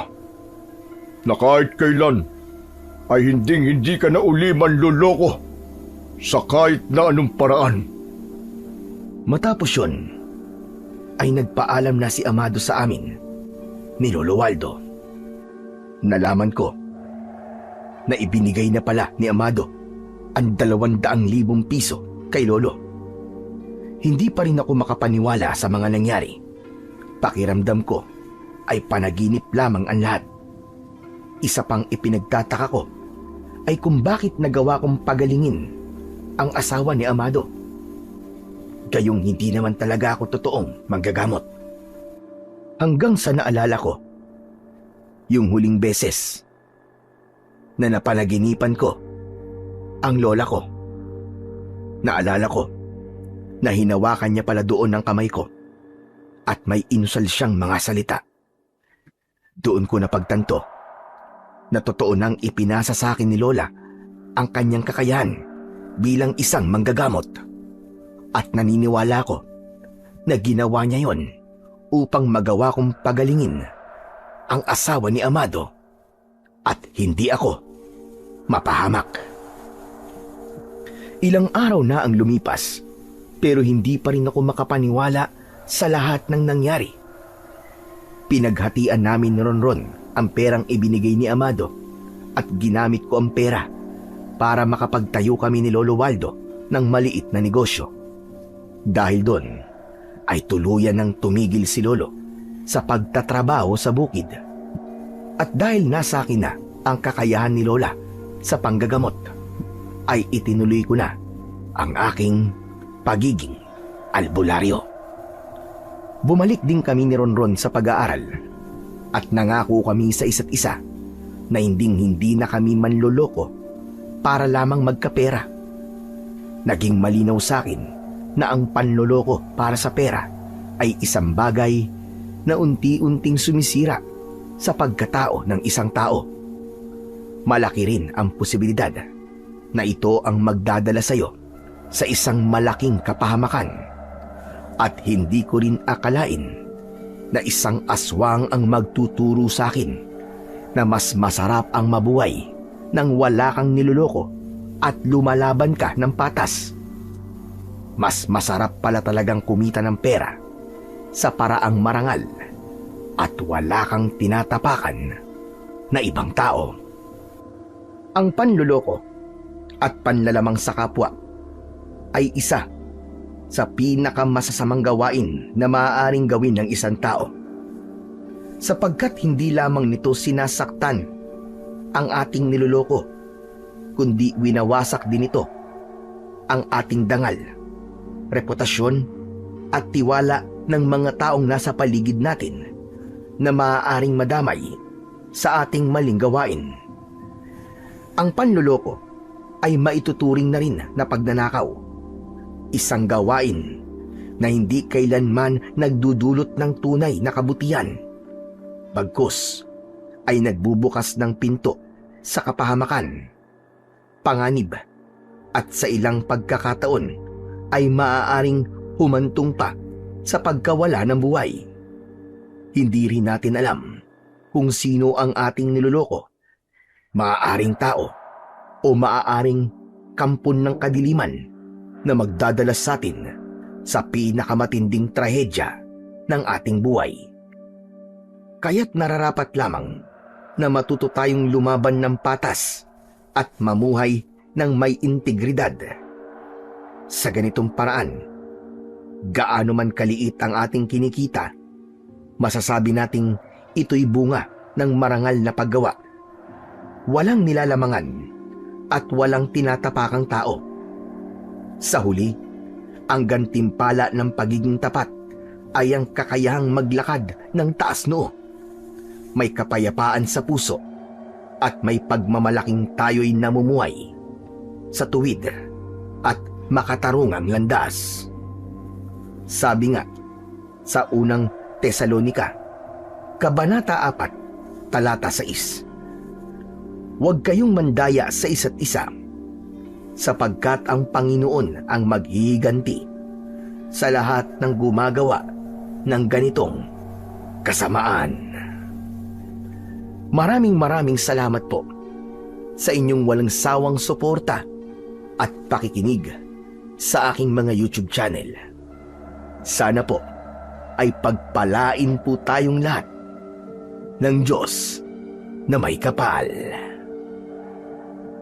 Speaker 4: na kahit kailan ay hindi ka na uli manloloko sa kahit na anong paraan.
Speaker 1: Matapos yun, ay nagpaalam na si Amado sa amin ni Lolo Waldo. Nalaman ko na ibinigay na pala ni Amado ang 200,000 piso kay Lolo. Hindi pa rin ako makapaniwala sa mga nangyari. Pakiramdam ko ay panaginip lamang ang lahat. Isa pang ipinagtataka ko ay kung bakit nagawa kong pagalingin ang asawa ni Amado. Gayong hindi naman talaga ako totoong manggagamot. Hanggang sa naalala ko yung huling beses na napanaginipan ko ang lola ko. Naalala ko na hinawakan niya pala doon ang kamay ko at may inusal siyang mga salita. Doon ko napagtanto na totoo nang ipinasa sa akin ni Lola ang kanyang kakayahan bilang isang manggagamot. At naniniwala ko na ginawa niya yon upang magawa kong pagalingin ang asawa ni Amado at hindi ako mapahamak. Ilang araw na ang lumipas pero hindi pa rin ako makapaniwala sa lahat ng nangyari. Pinaghatian namin ni Ronron ang perang ibinigay ni Amado at ginamit ko ang pera para makapagtayo kami ni Lolo Waldo ng maliit na negosyo. Dahil doon ay tuluyan ng tumigil si Lolo sa pagtatrabaho sa bukid. At dahil nasa akin na ang kakayahan ni Lola sa panggagamot, ay itinuloy ko na ang aking pagiging albularyo. Bumalik din kami ni Ronron sa pag-aaral at nangako kami sa isa't isa na hindi na kami manloloko para lamang magkapera. Naging malinaw sa akin na ang panloloko para sa pera ay isang bagay na unti-unting sumisira sa pagkatao ng isang tao. Malaki rin ang posibilidad na ito ang magdadala sa iyo sa isang malaking kapahamakan. At hindi ko rin akalain na isang aswang ang magtuturo sa akin na mas masarap ang mabuhay nang wala kang niloloko at lumalaban ka ng patas. Mas masarap pala talagang kumita ng pera sa paraang marangal at wala kang tinatapakan na ibang tao. Ang panloloko at panlalamang sa kapwa ay isa sa pinakamasasamang gawain na maaaring gawin ng isang tao, sapagkat hindi lamang nito sinasaktan ang ating niloloko, kundi winawasak din ito ang ating dangal, reputasyon at tiwala ng mga taong nasa paligid natin na maaaring madamay sa ating maling gawain. Ang panloloko ay maituturing na rin na pagnanakaw, isang gawain na hindi kailanman nagdudulot ng tunay na kabutihan. Bagkus ay nagbubukas ng pinto sa kapahamakan, panganib, at sa ilang pagkakataon ay maaaring humantong pa sa pagkawala ng buhay. Hindi rin natin alam kung sino ang ating niloloko, maaaring tao o maaaring kampon ng kadiliman na magdadala sa atin sa pinakamatinding trahedya ng ating buhay. Kaya't nararapat lamang na matuto tayong lumaban ng patas at mamuhay ng may integridad. Sa ganitong paraan, gaano man kaliit ang ating kinikita, masasabi nating ito'y bunga ng marangal na paggawa. Walang nilalamangan at walang tinatapakang tao. Sa huli, ang gantimpala ng pagiging tapat ay ang kakayahang maglakad ng taas noo. May kapayapaan sa puso at may pagmamalaking tayo'y namumuhay sa tuwid at makatarungang landas. Sabi nga sa unang Tesalonika, Kabanata 4, Talata 6, huwag kayong mandaya sa isa't isa, sapagkat ang Panginoon ang maghihiganti sa lahat ng gumagawa ng ganitong kasamaan. Maraming salamat po sa inyong walang sawang suporta at pakikinig sa aking mga YouTube channel. Sana po ay pagpalain po tayong lahat ng Diyos na may kapal.